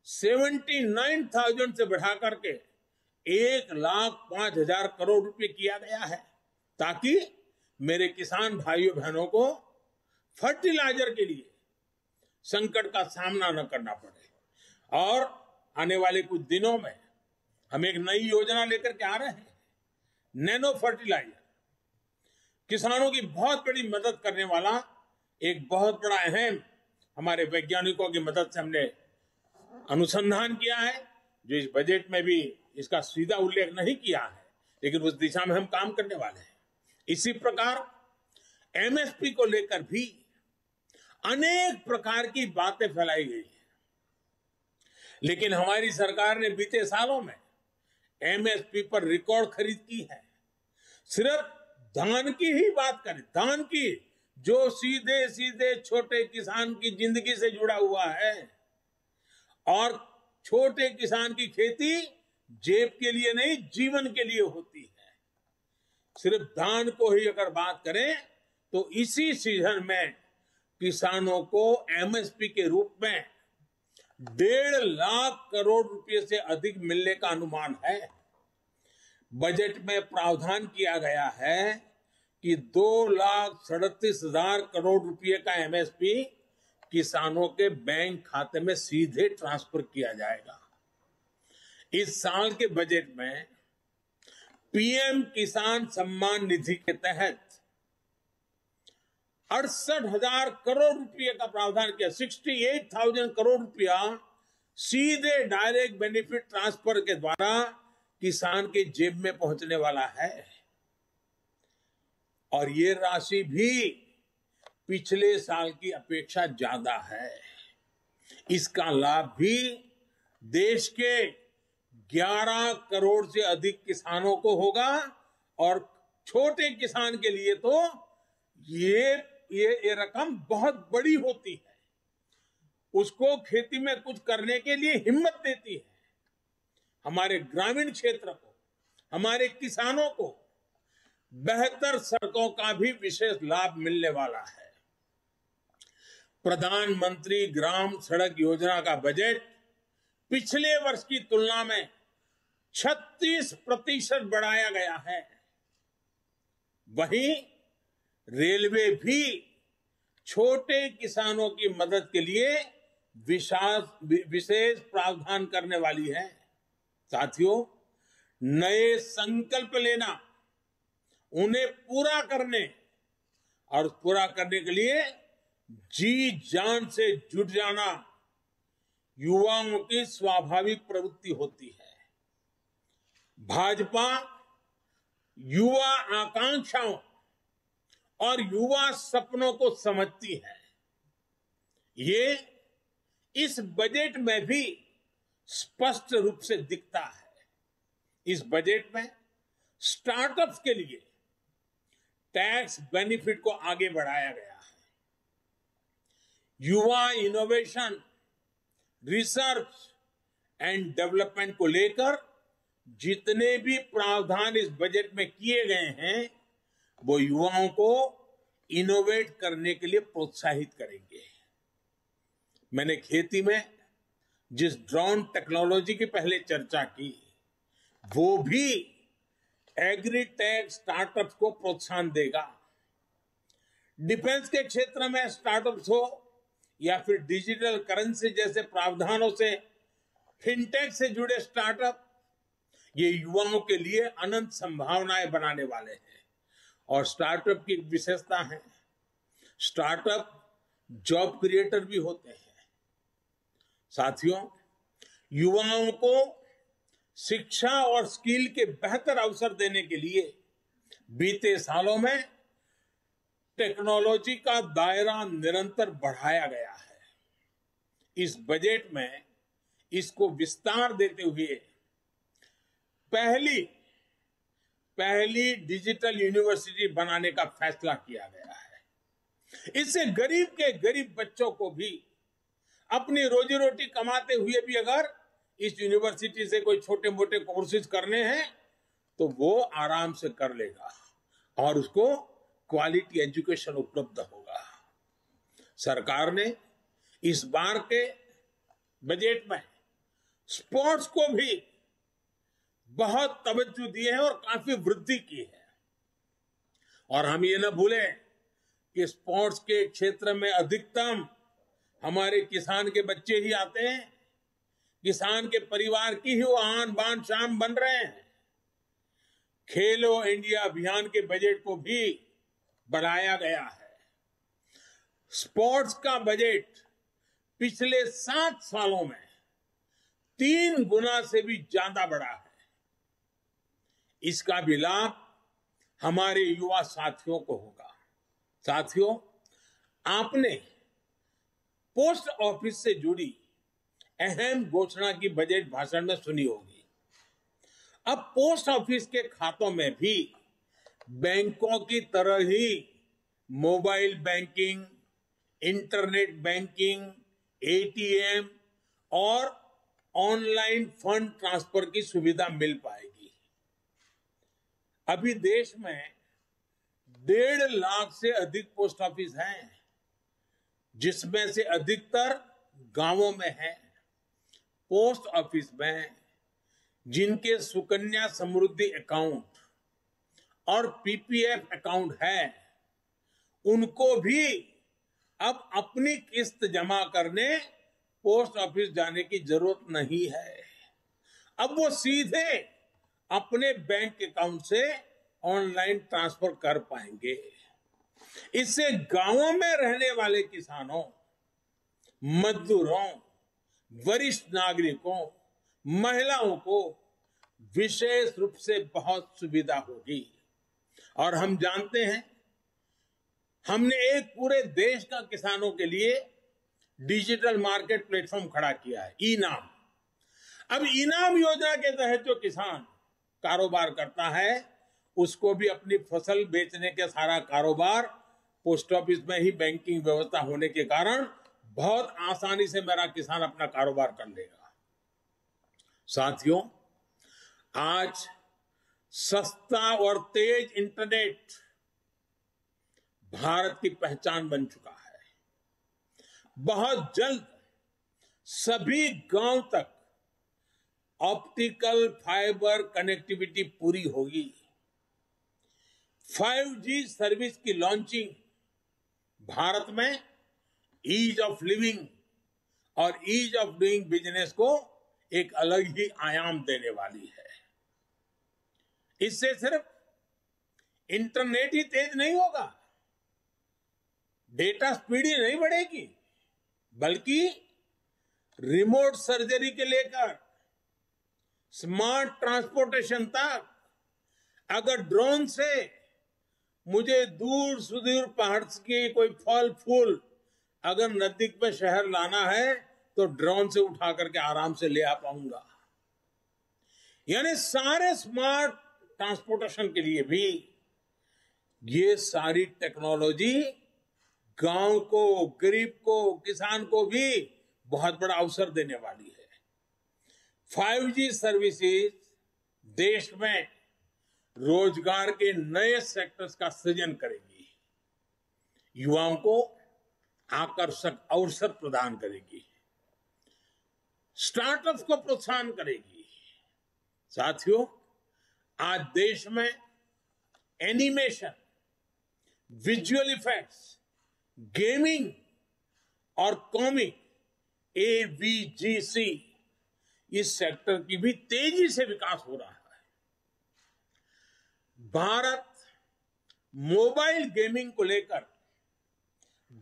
79,000 से बढ़ा करके 1,05,000 करोड़ रुपए किया गया है, ताकि मेरे किसान भाइयों बहनों को फर्टिलाइजर के लिए संकट का सामना न करना पड़े। और आने वाले कुछ दिनों में हम एक नई योजना लेकर के आ रहे हैं, नैनो फर्टिलाइजर। किसानों की बहुत बड़ी मदद करने वाला एक बहुत बड़ा अहम, हमारे वैज्ञानिकों की मदद से हमने अनुसंधान किया है, जो इस बजट में भी इसका सीधा उल्लेख नहीं किया है, लेकिन उस दिशा में हम काम करने वाले हैं। इसी प्रकार एमएसपी को लेकर भी अनेक प्रकार की बातें फैलाई गई है, लेकिन हमारी सरकार ने बीते सालों में एमएसपी पर रिकॉर्ड खरीद की है। सिर्फ धान की ही बात करें, धान की, जो सीधे सीधे छोटे किसान की जिंदगी से जुड़ा हुआ है, और छोटे किसान की खेती जेब के लिए नहीं, जीवन के लिए होती है। सिर्फ धान को ही अगर बात करें तो इसी सीजन में किसानों को एमएसपी के रूप में 1.5 लाख करोड़ रुपए से अधिक मिलने का अनुमान है। बजट में प्रावधान किया गया है कि 2,37,000 करोड़ रुपए का एमएसपी किसानों के बैंक खाते में सीधे ट्रांसफर किया जाएगा। इस साल के बजट में पीएम किसान सम्मान निधि के तहत 68,000 करोड़ रुपए का प्रावधान किया। 68,000 करोड़ रुपया सीधे डायरेक्ट बेनिफिट ट्रांसफर के द्वारा किसान के जेब में पहुंचने वाला है। और ये राशि भी पिछले साल की अपेक्षा ज्यादा है। इसका लाभ भी देश के 11 करोड़ से अधिक किसानों को होगा, और छोटे किसान के लिए तो ये रकम बहुत बड़ी होती है। उसको खेती में कुछ करने के लिए हिम्मत देती है। हमारे ग्रामीण क्षेत्र को, हमारे किसानों को बेहतर सड़कों का भी विशेष लाभ मिलने वाला है। प्रधानमंत्री ग्राम सड़क योजना का बजट पिछले वर्ष की तुलना में 36% बढ़ाया गया है। वहीं रेलवे भी छोटे किसानों की मदद के लिए विशेष प्रावधान करने वाली है। साथियों, नए संकल्प लेना, उन्हें पूरा करने और पूरा करने के लिए जी जान से जुट जाना युवाओं की स्वाभाविक प्रवृत्ति होती है। भाजपा युवा आकांक्षाओं और युवा सपनों को समझती है। ये इस बजट में भी स्पष्ट रूप से दिखता है। इस बजट में स्टार्टअप्स के लिए टैक्स बेनिफिट को आगे बढ़ाया गया है। युवा इनोवेशन, रिसर्च एंड डेवलपमेंट को लेकर जितने भी प्रावधान इस बजट में किए गए हैं, वो युवाओं को इनोवेट करने के लिए प्रोत्साहित करेंगे। मैंने खेती में जिस ड्रोन टेक्नोलॉजी की पहले चर्चा की, वो भी एग्रीटेक स्टार्टअप्स को प्रोत्साहन देगा। डिफेंस के क्षेत्र में स्टार्टअप्स हो या फिर डिजिटल करेंसी जैसे प्रावधानों से फिनटेक से जुड़े स्टार्टअप, ये युवाओं के लिए अनंत संभावनाएं बनाने वाले हैं। और स्टार्टअप की विशेषता है, स्टार्टअप जॉब क्रिएटर भी होते हैं। साथियों, युवाओं को शिक्षा और स्किल के बेहतर अवसर देने के लिए बीते सालों में टेक्नोलॉजी का दायरा निरंतर बढ़ाया गया है। इस बजट में इसको विस्तार देते हुए पहली डिजिटल यूनिवर्सिटी बनाने का फैसला किया गया है। इससे गरीब के गरीब बच्चों को भी अपनी रोजी रोटी कमाते हुए भी अगर इस यूनिवर्सिटी से कोई छोटे मोटे कोर्सेज करने हैं तो वो आराम से कर लेगा और उसको क्वालिटी एजुकेशन उपलब्ध होगा। सरकार ने इस बार के बजट में स्पोर्ट्स को भी बहुत तवज्जो दी है और काफी वृद्धि की है। और हम ये न भूलें कि स्पोर्ट्स के क्षेत्र में अधिकतम हमारे किसान के बच्चे ही आते हैं। किसान के परिवार की ही वो आन बान शान बन रहे हैं। खेलो इंडिया अभियान के बजट को भी बढ़ाया गया है। स्पोर्ट्स का बजट पिछले 7 सालों में 3 गुना से भी ज्यादा बढ़ा है। इसका भी लाभ हमारे युवा साथियों को होगा। साथियों, आपने पोस्ट ऑफिस से जुड़ी अहम घोषणा की बजट भाषण में सुनी होगी। अब पोस्ट ऑफिस के खातों में भी बैंकों की तरह ही mobile banking, internet banking, ATM और ऑनलाइन फंड ट्रांसफर की सुविधा मिल पाएगी। अभी देश में 1.5 लाख से अधिक पोस्ट ऑफिस हैं, जिसमें से अधिकतर गांवों में है। पोस्ट ऑफिस में जिनके सुकन्या समृद्धि अकाउंट और पीपीएफ अकाउंट है, उनको भी अब अपनी किस्त जमा करने पोस्ट ऑफिस जाने की जरूरत नहीं है। अब वो सीधे अपने बैंक अकाउंट से ऑनलाइन ट्रांसफर कर पाएंगे। इससे गांवों में रहने वाले किसानों, मजदूरों, वरिष्ठ नागरिकों, महिलाओं को विशेष रूप से बहुत सुविधा होगी। और हम जानते हैं, हमने एक पूरे देश का किसानों के लिए डिजिटल मार्केट प्लेटफॉर्म खड़ा किया है, ई-नाम। अब ई-नाम योजना के तहत जो किसान कारोबार करता है, उसको भी अपनी फसल बेचने के सारा कारोबार पोस्ट ऑफिस में ही बैंकिंग व्यवस्था होने के कारण बहुत आसानी से मेरा किसान अपना कारोबार कर लेगा। साथियों, आज सस्ता और तेज इंटरनेट भारत की पहचान बन चुका है। बहुत जल्द सभी गांव तक ऑप्टिकल फाइबर कनेक्टिविटी पूरी होगी। 5G सर्विस की लॉन्चिंग भारत में ईज ऑफ लिविंग और ईज ऑफ डूइंग बिजनेस को एक अलग ही आयाम देने वाली है। इससे सिर्फ इंटरनेट ही तेज नहीं होगा, डेटा स्पीड ही नहीं बढ़ेगी, बल्कि रिमोट सर्जरी के लेकर स्मार्ट ट्रांसपोर्टेशन तक, अगर ड्रोन से मुझे दूर सुदूर पहाड़ के कोई फल फूल अगर नजदीक में शहर लाना है तो ड्रोन से उठा करके आराम से ले आ पाऊंगा। यानी सारे स्मार्ट ट्रांसपोर्टेशन के लिए भी ये सारी टेक्नोलॉजी गांव को, गरीब को, किसान को भी बहुत बड़ा अवसर देने वाली है। 5G सर्विसेज देश में रोजगार के नए सेक्टर्स का सृजन करेगी, युवाओं को आकर्षक अवसर प्रदान करेगी, स्टार्टअप्स को प्रोत्साहन करेगी। साथियों, आज देश में एनिमेशन, विजुअल इफेक्ट्स, गेमिंग और कॉमिक AVGC इस सेक्टर की भी तेजी से विकास हो रहा है। भारत मोबाइल गेमिंग को लेकर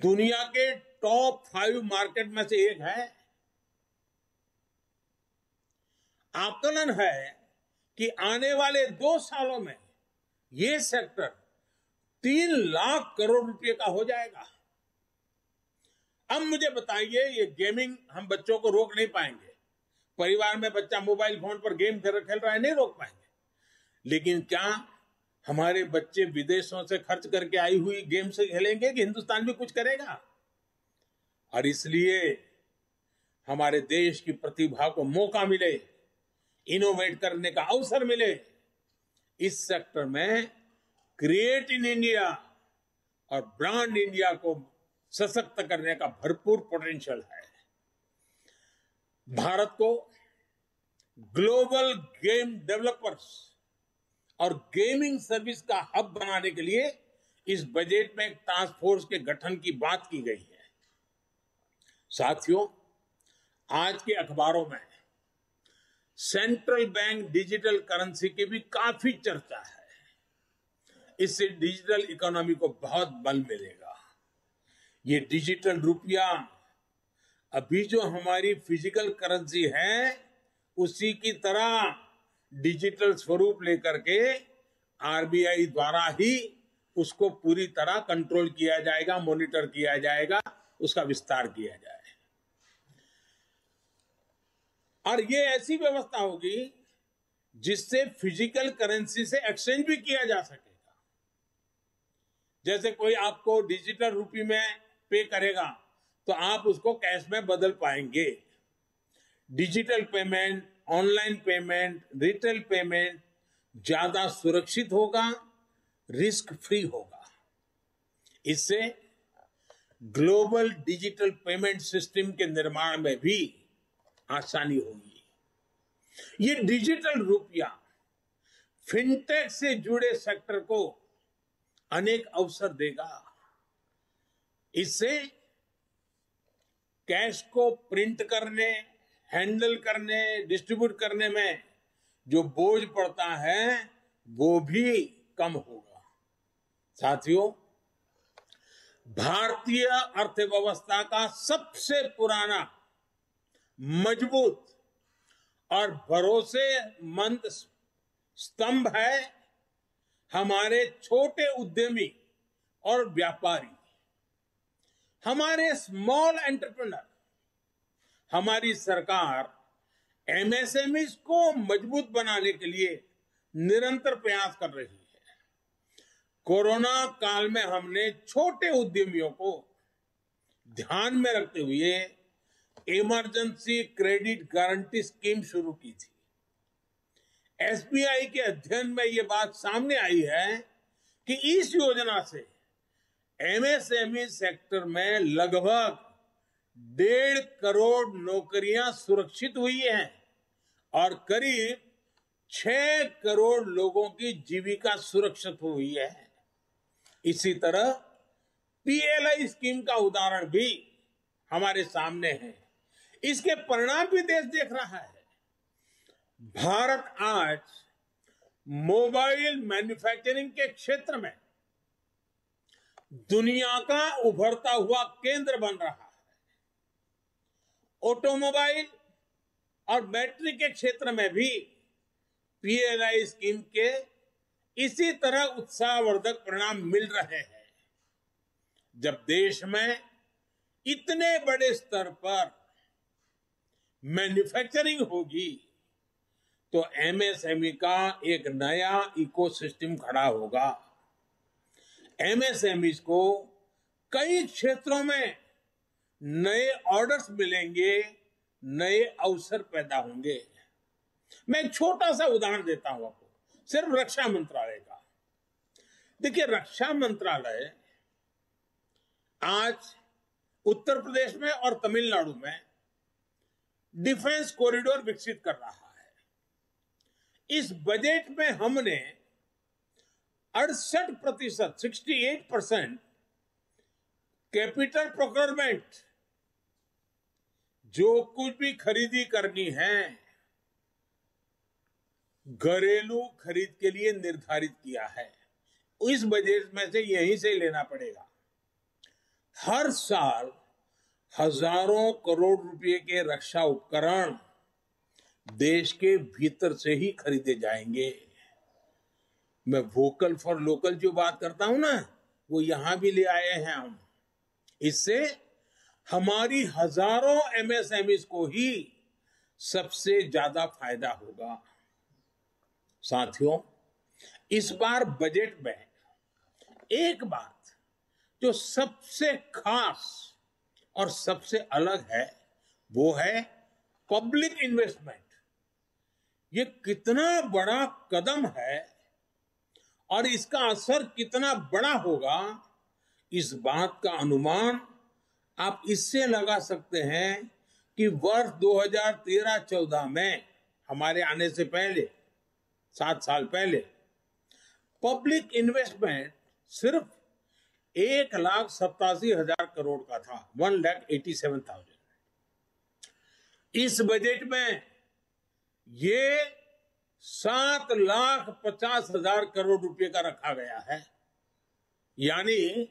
दुनिया के टॉप 5 मार्केट में से एक है। आकलन है कि आने वाले 2 सालों में यह सेक्टर 3 लाख करोड़ रुपए का हो जाएगा। अब मुझे बताइए, ये गेमिंग हम बच्चों को रोक नहीं पाएंगे। परिवार में बच्चा मोबाइल फोन पर गेम खेल रहा है, नहीं रोक पाएंगे। लेकिन क्या हमारे बच्चे विदेशों से खर्च करके आई हुई गेम से खेलेंगे कि हिंदुस्तान भी कुछ करेगा? और इसलिए हमारे देश की प्रतिभा को मौका मिले, इनोवेट करने का अवसर मिले। इस सेक्टर में क्रिएट इन इंडिया और ब्रांड इंडिया को सशक्त करने का भरपूर पोटेंशियल है। भारत को ग्लोबल गेम डेवलपर्स और गेमिंग सर्विस का हब बनाने के लिए इस बजट में एक टास्क फोर्स के गठन की बात की गई है। साथियों, आज के अखबारों में सेंट्रल बैंक डिजिटल करेंसी की भी काफी चर्चा है। इससे डिजिटल इकोनॉमी को बहुत बल मिलेगा। ये डिजिटल रुपया अभी जो हमारी फिजिकल करेंसी है उसी की तरह डिजिटल स्वरूप लेकर के RBI द्वारा ही उसको पूरी तरह कंट्रोल किया जाएगा, मॉनिटर किया जाएगा, उसका विस्तार किया जाएगा। और ये ऐसी व्यवस्था होगी जिससे फिजिकल करेंसी से एक्सचेंज भी किया जा सकेगा। जैसे कोई आपको डिजिटल रुपये में पे करेगा तो आप उसको कैश में बदल पाएंगे। Digital payment, online payment, retail payment ज्यादा सुरक्षित होगा, रिस्क फ्री होगा। इससे ग्लोबल डिजिटल पेमेंट सिस्टम के निर्माण में भी आसानी होगी। ये डिजिटल रुपया फिनटेक से जुड़े सेक्टर को अनेक अवसर देगा। इससे कैश को प्रिंट करने, हैंडल करने, डिस्ट्रीब्यूट करने में जो बोझ पड़ता है वो भी कम होगा। साथियों, भारतीय अर्थव्यवस्था का सबसे पुराना, मजबूत और भरोसेमंद स्तंभ है हमारे छोटे उद्यमी और व्यापारी, हमारे स्मॉल एंटरप्रेन्योर। हमारी सरकार MSMEs को मजबूत बनाने के लिए निरंतर प्रयास कर रही है। कोरोना काल में हमने छोटे उद्यमियों को ध्यान में रखते हुए इमरजेंसी क्रेडिट गारंटी स्कीम शुरू की थी। एसबीआई के अध्ययन में ये बात सामने आई है कि इस योजना से एमएसएमई सेक्टर में लगभग 1.5 करोड़ नौकरियां सुरक्षित हुई हैं और करीब 6 करोड़ लोगों की जीविका सुरक्षित हुई है। इसी तरह पीएलआई स्कीम का उदाहरण भी हमारे सामने है। इसके परिणाम भी देश देख रहा है। भारत आज मोबाइल मैन्युफैक्चरिंग के क्षेत्र में दुनिया का उभरता हुआ केंद्र बन रहा है। ऑटोमोबाइल और बैटरी के क्षेत्र में भी पीएलआई स्कीम के इसी तरह उत्साहवर्धक परिणाम मिल रहे हैं। जब देश में इतने बड़े स्तर पर मैन्युफैक्चरिंग होगी तो एमएसएमई का एक नया इकोसिस्टम खड़ा होगा। एमएसएमई को कई क्षेत्रों में नए ऑर्डर्स मिलेंगे, नए अवसर पैदा होंगे। मैं एक छोटा सा उदाहरण देता हूं आपको, सिर्फ रक्षा मंत्रालय का। देखिए, रक्षा मंत्रालय आज उत्तर प्रदेश में और तमिलनाडु में डिफेंस कॉरिडोर विकसित कर रहा है। इस बजट में हमने 68%, 68% कैपिटल प्रोक्योरमेंट, जो कुछ भी खरीदी करनी है घरेलू खरीद के लिए निर्धारित किया है। इस बजट में से यहीं से लेना पड़ेगा। हर साल हजारों करोड़ रुपए के रक्षा उपकरण देश के भीतर से ही खरीदे जाएंगे। मैं वोकल फॉर लोकल जो बात करता हूं ना, वो यहां भी ले आए हैं हम। इससे हमारी हजारों एमएसएमईज को ही सबसे ज्यादा फायदा होगा। साथियों, इस बार बजट में एक बात जो सबसे खास और सबसे अलग है वो है पब्लिक इन्वेस्टमेंट। ये कितना बड़ा कदम है और इसका असर कितना बड़ा होगा, इस बात का अनुमान आप इससे लगा सकते हैं कि वर्ष 2013-14 में, हमारे आने से पहले 7 साल पहले, पब्लिक इन्वेस्टमेंट सिर्फ 1,87,000 करोड़ का था, 1,87,000। इस बजट में ये 7,50,000 करोड़ रुपए का रखा गया है। यानी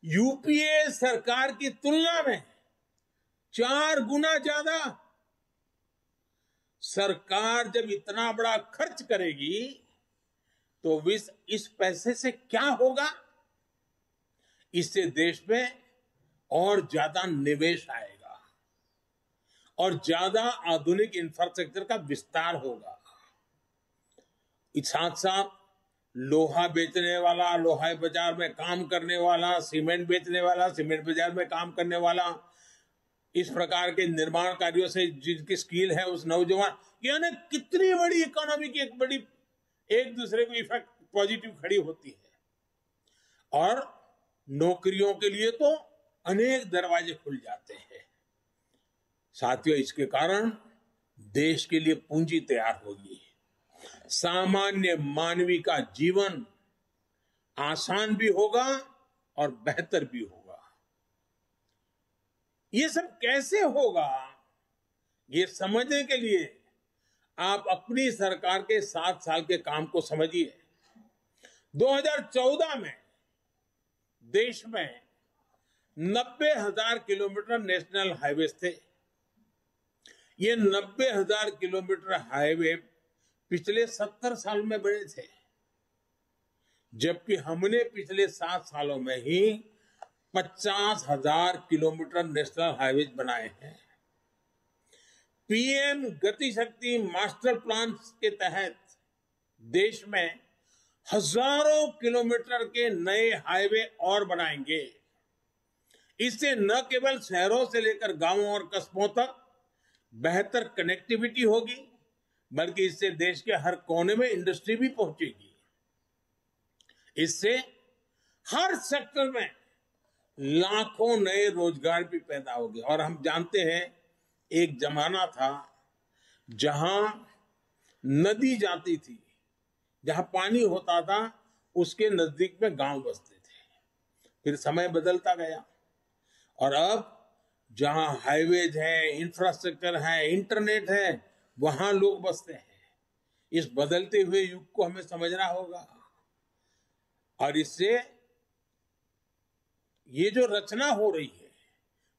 यूपीए सरकार की तुलना में 4 गुना ज्यादा। सरकार जब इतना बड़ा खर्च करेगी तो इस पैसे से क्या होगा? इससे देश में और ज्यादा निवेश आएगा और ज्यादा आधुनिक इंफ्रास्ट्रक्चर का विस्तार होगा। इस साथ साथ लोहा बेचने वाला, लोहा बाजार में काम करने वाला, सीमेंट बेचने वाला, सीमेंट बाजार में काम करने वाला, इस प्रकार के निर्माण कार्यों से जिनकी स्किल है उस नौजवान, यानी कितनी बड़ी इकोनॉमी की एक बड़ी एक दूसरे को इफेक्ट पॉजिटिव खड़ी होती है। और नौकरियों के लिए तो अनेक दरवाजे खुल जाते हैं। साथियों, इसके कारण देश के लिए पूंजी तैयार होगी, सामान्य मानवी का जीवन आसान भी होगा और बेहतर भी होगा। ये सब कैसे होगा, ये समझने के लिए आप अपनी सरकार के 7 साल के काम को समझिए। 2014 में देश में 90,000 किलोमीटर नेशनल हाईवे थे। ये 90,000 किलोमीटर हाईवे पिछले 70 साल में बने थे, जबकि हमने पिछले 7 सालों में ही 50,000 किलोमीटर नेशनल हाईवे बनाए हैं। पीएम गति शक्ति मास्टर प्लान के तहत देश में हजारों किलोमीटर के नए हाईवे और बनाएंगे। इससे न केवल शहरों से लेकर गांवों और कस्बों तक बेहतर कनेक्टिविटी होगी, बल्कि इससे देश के हर कोने में इंडस्ट्री भी पहुंचेगी। इससे हर सेक्टर में लाखों नए रोजगार भी पैदा होंगे। और हम जानते हैं एक जमाना था जहां नदी जाती थी, जहां पानी होता था, उसके नजदीक में गांव बसते थे। फिर समय बदलता गया और अब जहां हाईवेज है, इंफ्रास्ट्रक्चर है, इंटरनेट है, वहां लोग बसते हैं। इस बदलते हुए युग को हमें समझना होगा और इससे ये जो रचना हो रही है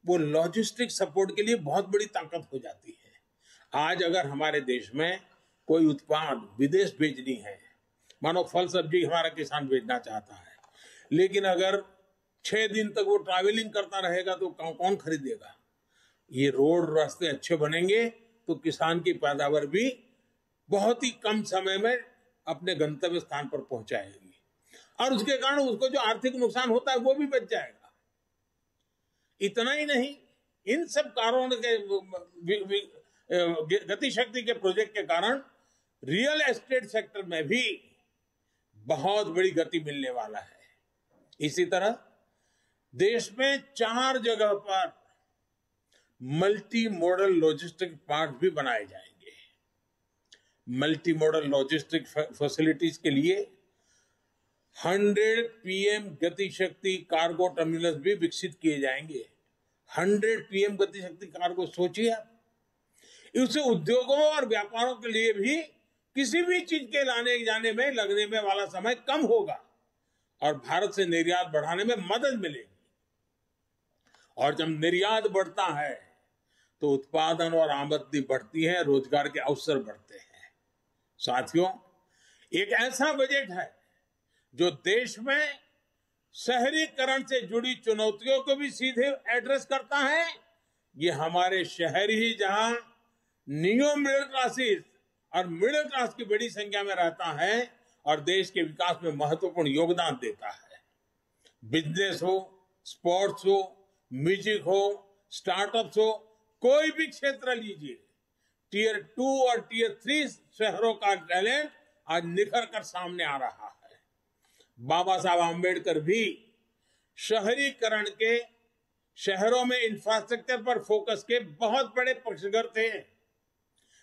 वो लॉजिस्टिक सपोर्ट के लिए बहुत बड़ी ताकत हो जाती है। आज अगर हमारे देश में कोई उत्पाद विदेश भेजनी है, मानो फल सब्जी हमारा किसान भेजना चाहता है, लेकिन अगर 6 दिन तक वो ट्रैवलिंग करता रहेगा तो कौन खरीदेगा? ये रोड रास्ते अच्छे बनेंगे तो किसान की पैदावार भी बहुत ही कम समय में अपने गंतव्य स्थान पर पहुंचाएगी और उसके कारण उसको जो आर्थिक नुकसान होता है वो भी बच जाएगा। इतना ही नहीं, इन सब कारणों के गति शक्ति के प्रोजेक्ट के कारण रियल एस्टेट सेक्टर में भी बहुत बड़ी गति मिलने वाला है। इसी तरह देश में 4 जगह पर मल्टी मॉडल लॉजिस्टिक पार्क भी बनाए जाएंगे। मल्टी मॉडल लॉजिस्टिक फैसिलिटीज के लिए 100 पीएम गति शक्ति कार्गो टर्मिनल भी विकसित किए जाएंगे। 100 पीएम गति शक्ति कार्गो, सोचिए आप। इससे उद्योगों और व्यापारों के लिए भी किसी भी चीज के लाने जाने में लगने में वाला समय कम होगा और भारत से निर्यात बढ़ाने में मदद मिलेगी। और जब निर्यात बढ़ता है तो उत्पादन और आमदनी बढ़ती है, रोजगार के अवसर बढ़ते हैं। साथियों, एक ऐसा बजट है जो देश में शहरीकरण से जुड़ी चुनौतियों को भी सीधे एड्रेस करता है। ये हमारे शहर ही जहां नियो मिडिल क्लासेस और मिडिल क्लास की बड़ी संख्या में रहता है और देश के विकास में महत्वपूर्ण योगदान देता है। बिजनेस हो, स्पोर्ट्स हो, म्यूजिक हो, स्टार्टअप्स हो, कोई भी क्षेत्र लीजिए, टियर 2 और टियर 3 शहरों का टैलेंट आज निखर कर सामने आ रहा है। बाबा साहब आम्बेडकर भी शहरीकरण के, शहरों में इंफ्रास्ट्रक्चर पर फोकस के बहुत बड़े पक्षधर थे।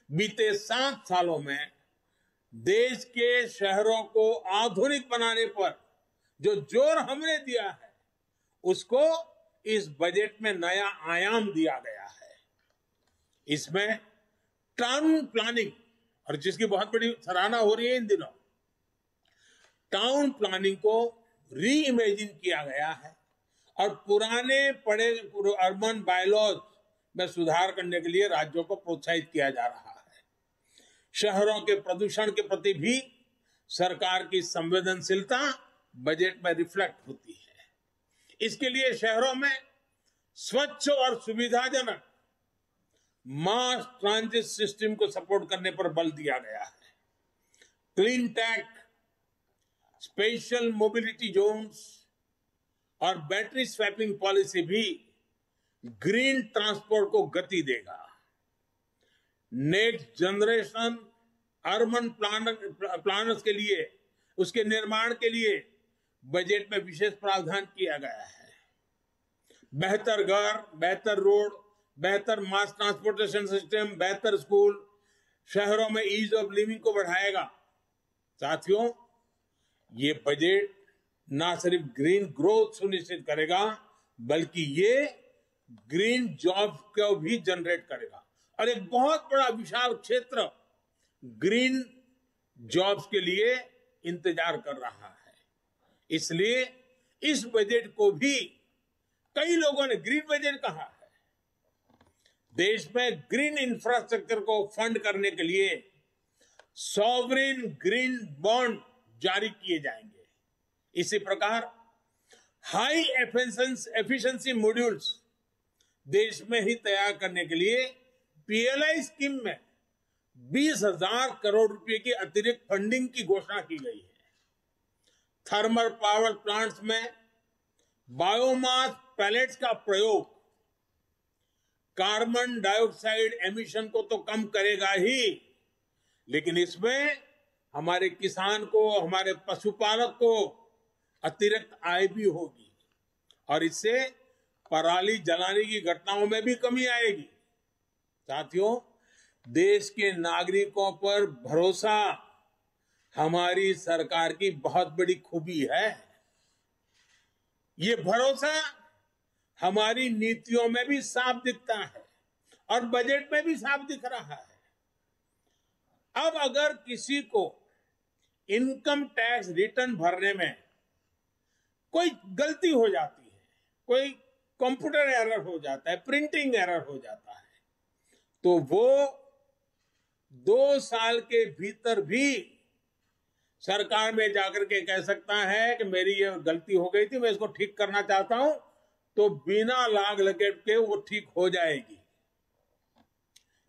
बीते 7 सालों में देश के शहरों को आधुनिक बनाने पर जो जोर हमने दिया है, उसको इस बजट में नया आयाम दिया गया है। इसमें टाउन प्लानिंग, और जिसकी बहुत बड़ी सराहना हो रही है इन दिनों, टाउन प्लानिंग को री इमेजिन किया गया है और पुराने पड़े अर्बन बायलॉज में सुधार करने के लिए राज्यों को प्रोत्साहित किया जा रहा है। शहरों के प्रदूषण के प्रति भी सरकार की संवेदनशीलता बजट में रिफ्लेक्ट होती है। इसके लिए शहरों में स्वच्छ और सुविधाजनक मास ट्रांजिट सिस्टम को सपोर्ट करने पर बल दिया गया है। Clean tech, special mobility zones और बैटरी स्वैपिंग पॉलिसी भी ग्रीन ट्रांसपोर्ट को गति देगा। नेक्स्ट जनरेशन अर्बन प्लानर्स के लिए, उसके निर्माण के लिए बजट में विशेष प्रावधान किया गया है। बेहतर घर, बेहतर रोड, बेहतर मास ट्रांसपोर्टेशन सिस्टम, बेहतर स्कूल, शहरों में ईज ऑफ लिविंग को बढ़ाएगा। साथियों, ये बजट ना सिर्फ ग्रीन ग्रोथ सुनिश्चित करेगा, बल्कि ये ग्रीन जॉब को भी जनरेट करेगा और एक बहुत बड़ा विशाल क्षेत्र ग्रीन जॉब्स के लिए इंतजार कर रहा है। इसलिए इस बजट को भी कई लोगों ने ग्रीन बजट कहा है। देश में ग्रीन इंफ्रास्ट्रक्चर को फंड करने के लिए सॉवरेन ग्रीन बॉन्ड जारी किए जाएंगे। इसी प्रकार हाई एफिशिएंसी मॉड्यूल्स देश में ही तैयार करने के लिए पीएलआई स्कीम में 20,000 करोड़ रुपए की अतिरिक्त फंडिंग की घोषणा की गई है। थर्मल पावर प्लांट्स में बायोमास पैलेट्स का प्रयोग कार्बन डाइऑक्साइड एमिशन को तो कम करेगा ही, लेकिन इसमें हमारे किसान को, हमारे पशुपालक को अतिरिक्त आय भी होगी और इससे पराली जलाने की घटनाओं में भी कमी आएगी। साथियों, देश के नागरिकों पर भरोसा हमारी सरकार की बहुत बड़ी खूबी है। ये भरोसा हमारी नीतियों में भी साफ दिखता है और बजट में भी साफ दिख रहा है। अब अगर किसी को इनकम टैक्स रिटर्न भरने में कोई गलती हो जाती है, कोई कंप्यूटर एरर हो जाता है, प्रिंटिंग एरर हो जाता है, तो वो 2 साल के भीतर भी सरकार में जाकर के कह सकता है कि मेरी ये गलती हो गई थी, मैं इसको ठीक करना चाहता हूं, तो बिना लाग लपेट के वो ठीक हो जाएगी।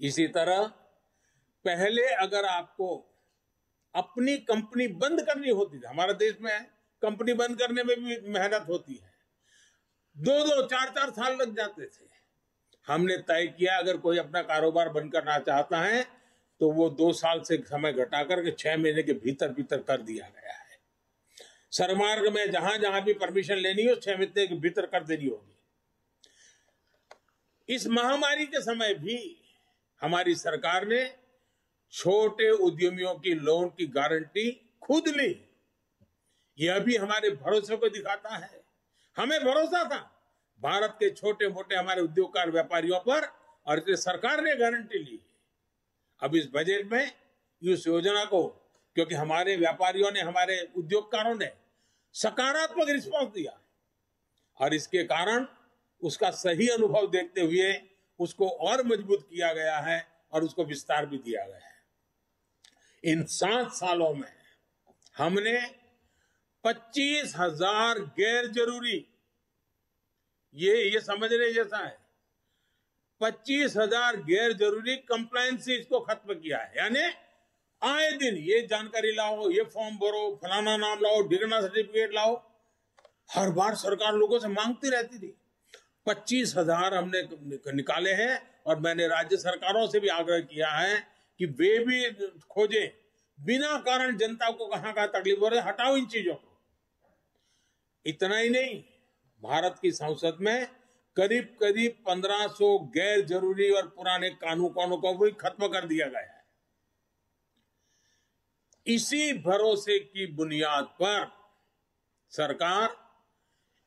इसी तरह पहले अगर आपको अपनी कंपनी बंद करनी होती थी, हमारे देश में कंपनी बंद करने में भी मेहनत होती है, 2-2, 4-4 साल लग जाते थे। हमने तय किया अगर कोई अपना कारोबार बंद करना चाहता है तो वो 2 साल से समय घटाकर के 6 महीने के भीतर भीतर कर दिया गया है। सरमार्ग में जहां जहां भी परमिशन लेनी हो 6 महीने के भीतर कर देनी होगी। इस महामारी के समय भी हमारी सरकार ने छोटे उद्यमियों की लोन की गारंटी खुद ली। यह भी हमारे भरोसे को दिखाता है। हमें भरोसा था भारत के छोटे मोटे हमारे उद्योगकार व्यापारियों पर, और इसलिए सरकार ने गारंटी ली। अब इस बजट में इस योजना को, क्योंकि हमारे व्यापारियों ने, हमारे उद्योगकारों ने सकारात्मक रिस्पांस दिया और इसके कारण उसका सही अनुभव देखते हुए उसको और मजबूत किया गया है और उसको विस्तार भी दिया गया है। इन 7 सालों में हमने 25,000 गैर जरूरी, ये समझने जैसा है, 25,000 गैर जरूरी कंप्लायंसेस को खत्म किया है। यानी आए दिन ये जानकारी लाओ, ये फॉर्म भरो, फलाना नाम लाओ, डिग्री सर्टिफिकेट लाओ, हर बार सरकार लोगों से मांगती रहती थी। 25,000 हमने निकाले हैं और मैंने राज्य सरकारों से भी आग्रह किया है कि वे भी खोजें, बिना कारण जनता को कहां तकलीफ हो रही है, हटाओ इन चीजों को। इतना ही नहीं, भारत की संसद में करीब 1500 गैर जरूरी और पुराने कानूनों को भी खत्म कर दिया गया है। इसी भरोसे की बुनियाद पर सरकार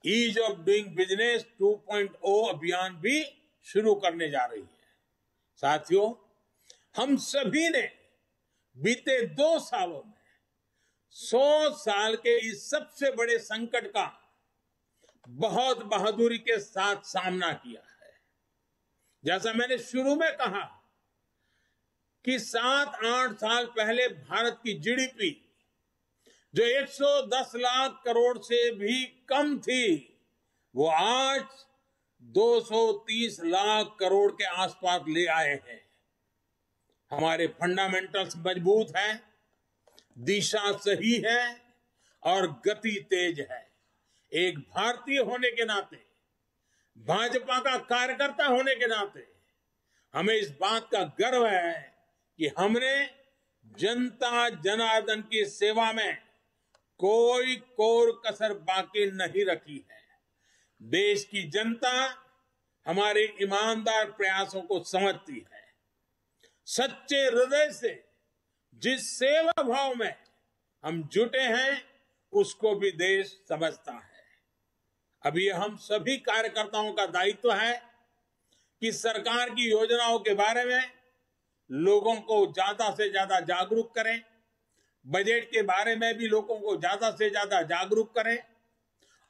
ईज ऑफ डूइंग बिजनेस 2.0 अभियान भी शुरू करने जा रही है। साथियों, हम सभी ने बीते 2 सालों में 100 साल के इस सबसे बड़े संकट का बहुत बहादुरी के साथ सामना किया है। जैसा मैंने शुरू में कहा कि 7-8 साल पहले भारत की जीडीपी जो 110 लाख करोड़ से भी कम थी, वो आज 230 लाख करोड़ के आसपास ले आए हैं। हमारे फंडामेंटल्स मजबूत हैं, दिशा सही है और गति तेज है। एक भारतीय होने के नाते, भाजपा का कार्यकर्ता होने के नाते हमें इस बात का गर्व है कि हमने जनता जनार्दन की सेवा में कोई कोर कसर बाकी नहीं रखी है। देश की जनता हमारे ईमानदार प्रयासों को समझती है। सच्चे हृदय से जिस सेवा भाव में हम जुटे हैं, उसको भी देश समझता है। अब ये हम सभी कार्यकर्ताओं का दायित्व है कि सरकार की योजनाओं के बारे में लोगों को ज्यादा से ज्यादा जागरूक करें, बजट के बारे में भी लोगों को ज्यादा से ज्यादा जागरूक करें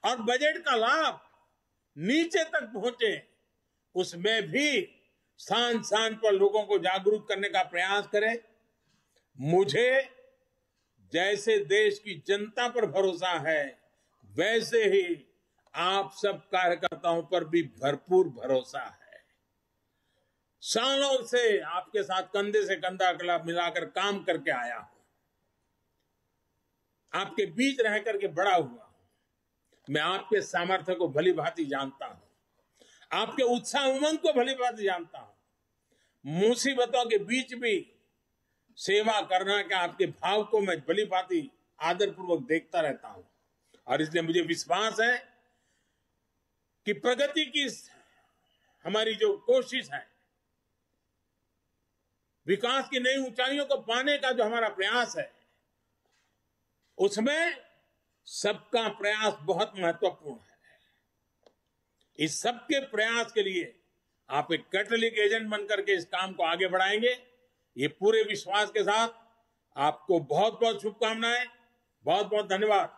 और बजट का लाभ नीचे तक पहुंचे, उसमें भी स्थान स्थान पर लोगों को जागरूक करने का प्रयास करें। मुझे जैसे देश की जनता पर भरोसा है, वैसे ही आप सब कार्यकर्ताओं पर भी भरपूर भरोसा है। सालों से आपके साथ कंधे से कंधा मिलाकर काम करके आया हूं, आपके बीच रह करके बड़ा हुआ हूं। मैं आपके सामर्थ्य को भली भांति जानता हूं, आपके उत्साह उमंग को भली भांति जानता हूं। मुसीबतों के बीच भी सेवा करना के आपके भाव को मैं भली भांति आदरपूर्वक देखता रहता हूं, और इसलिए मुझे विश्वास है कि प्रगति की हमारी जो कोशिश है, विकास की नई ऊंचाइयों को पाने का जो हमारा प्रयास है, उसमें सबका प्रयास बहुत महत्वपूर्ण है। इस सबके प्रयास के लिए आप एक कैटलिक एजेंट बनकर के इस काम को आगे बढ़ाएंगे, ये पूरे विश्वास के साथ आपको बहुत बहुत शुभकामनाएं, बहुत बहुत धन्यवाद।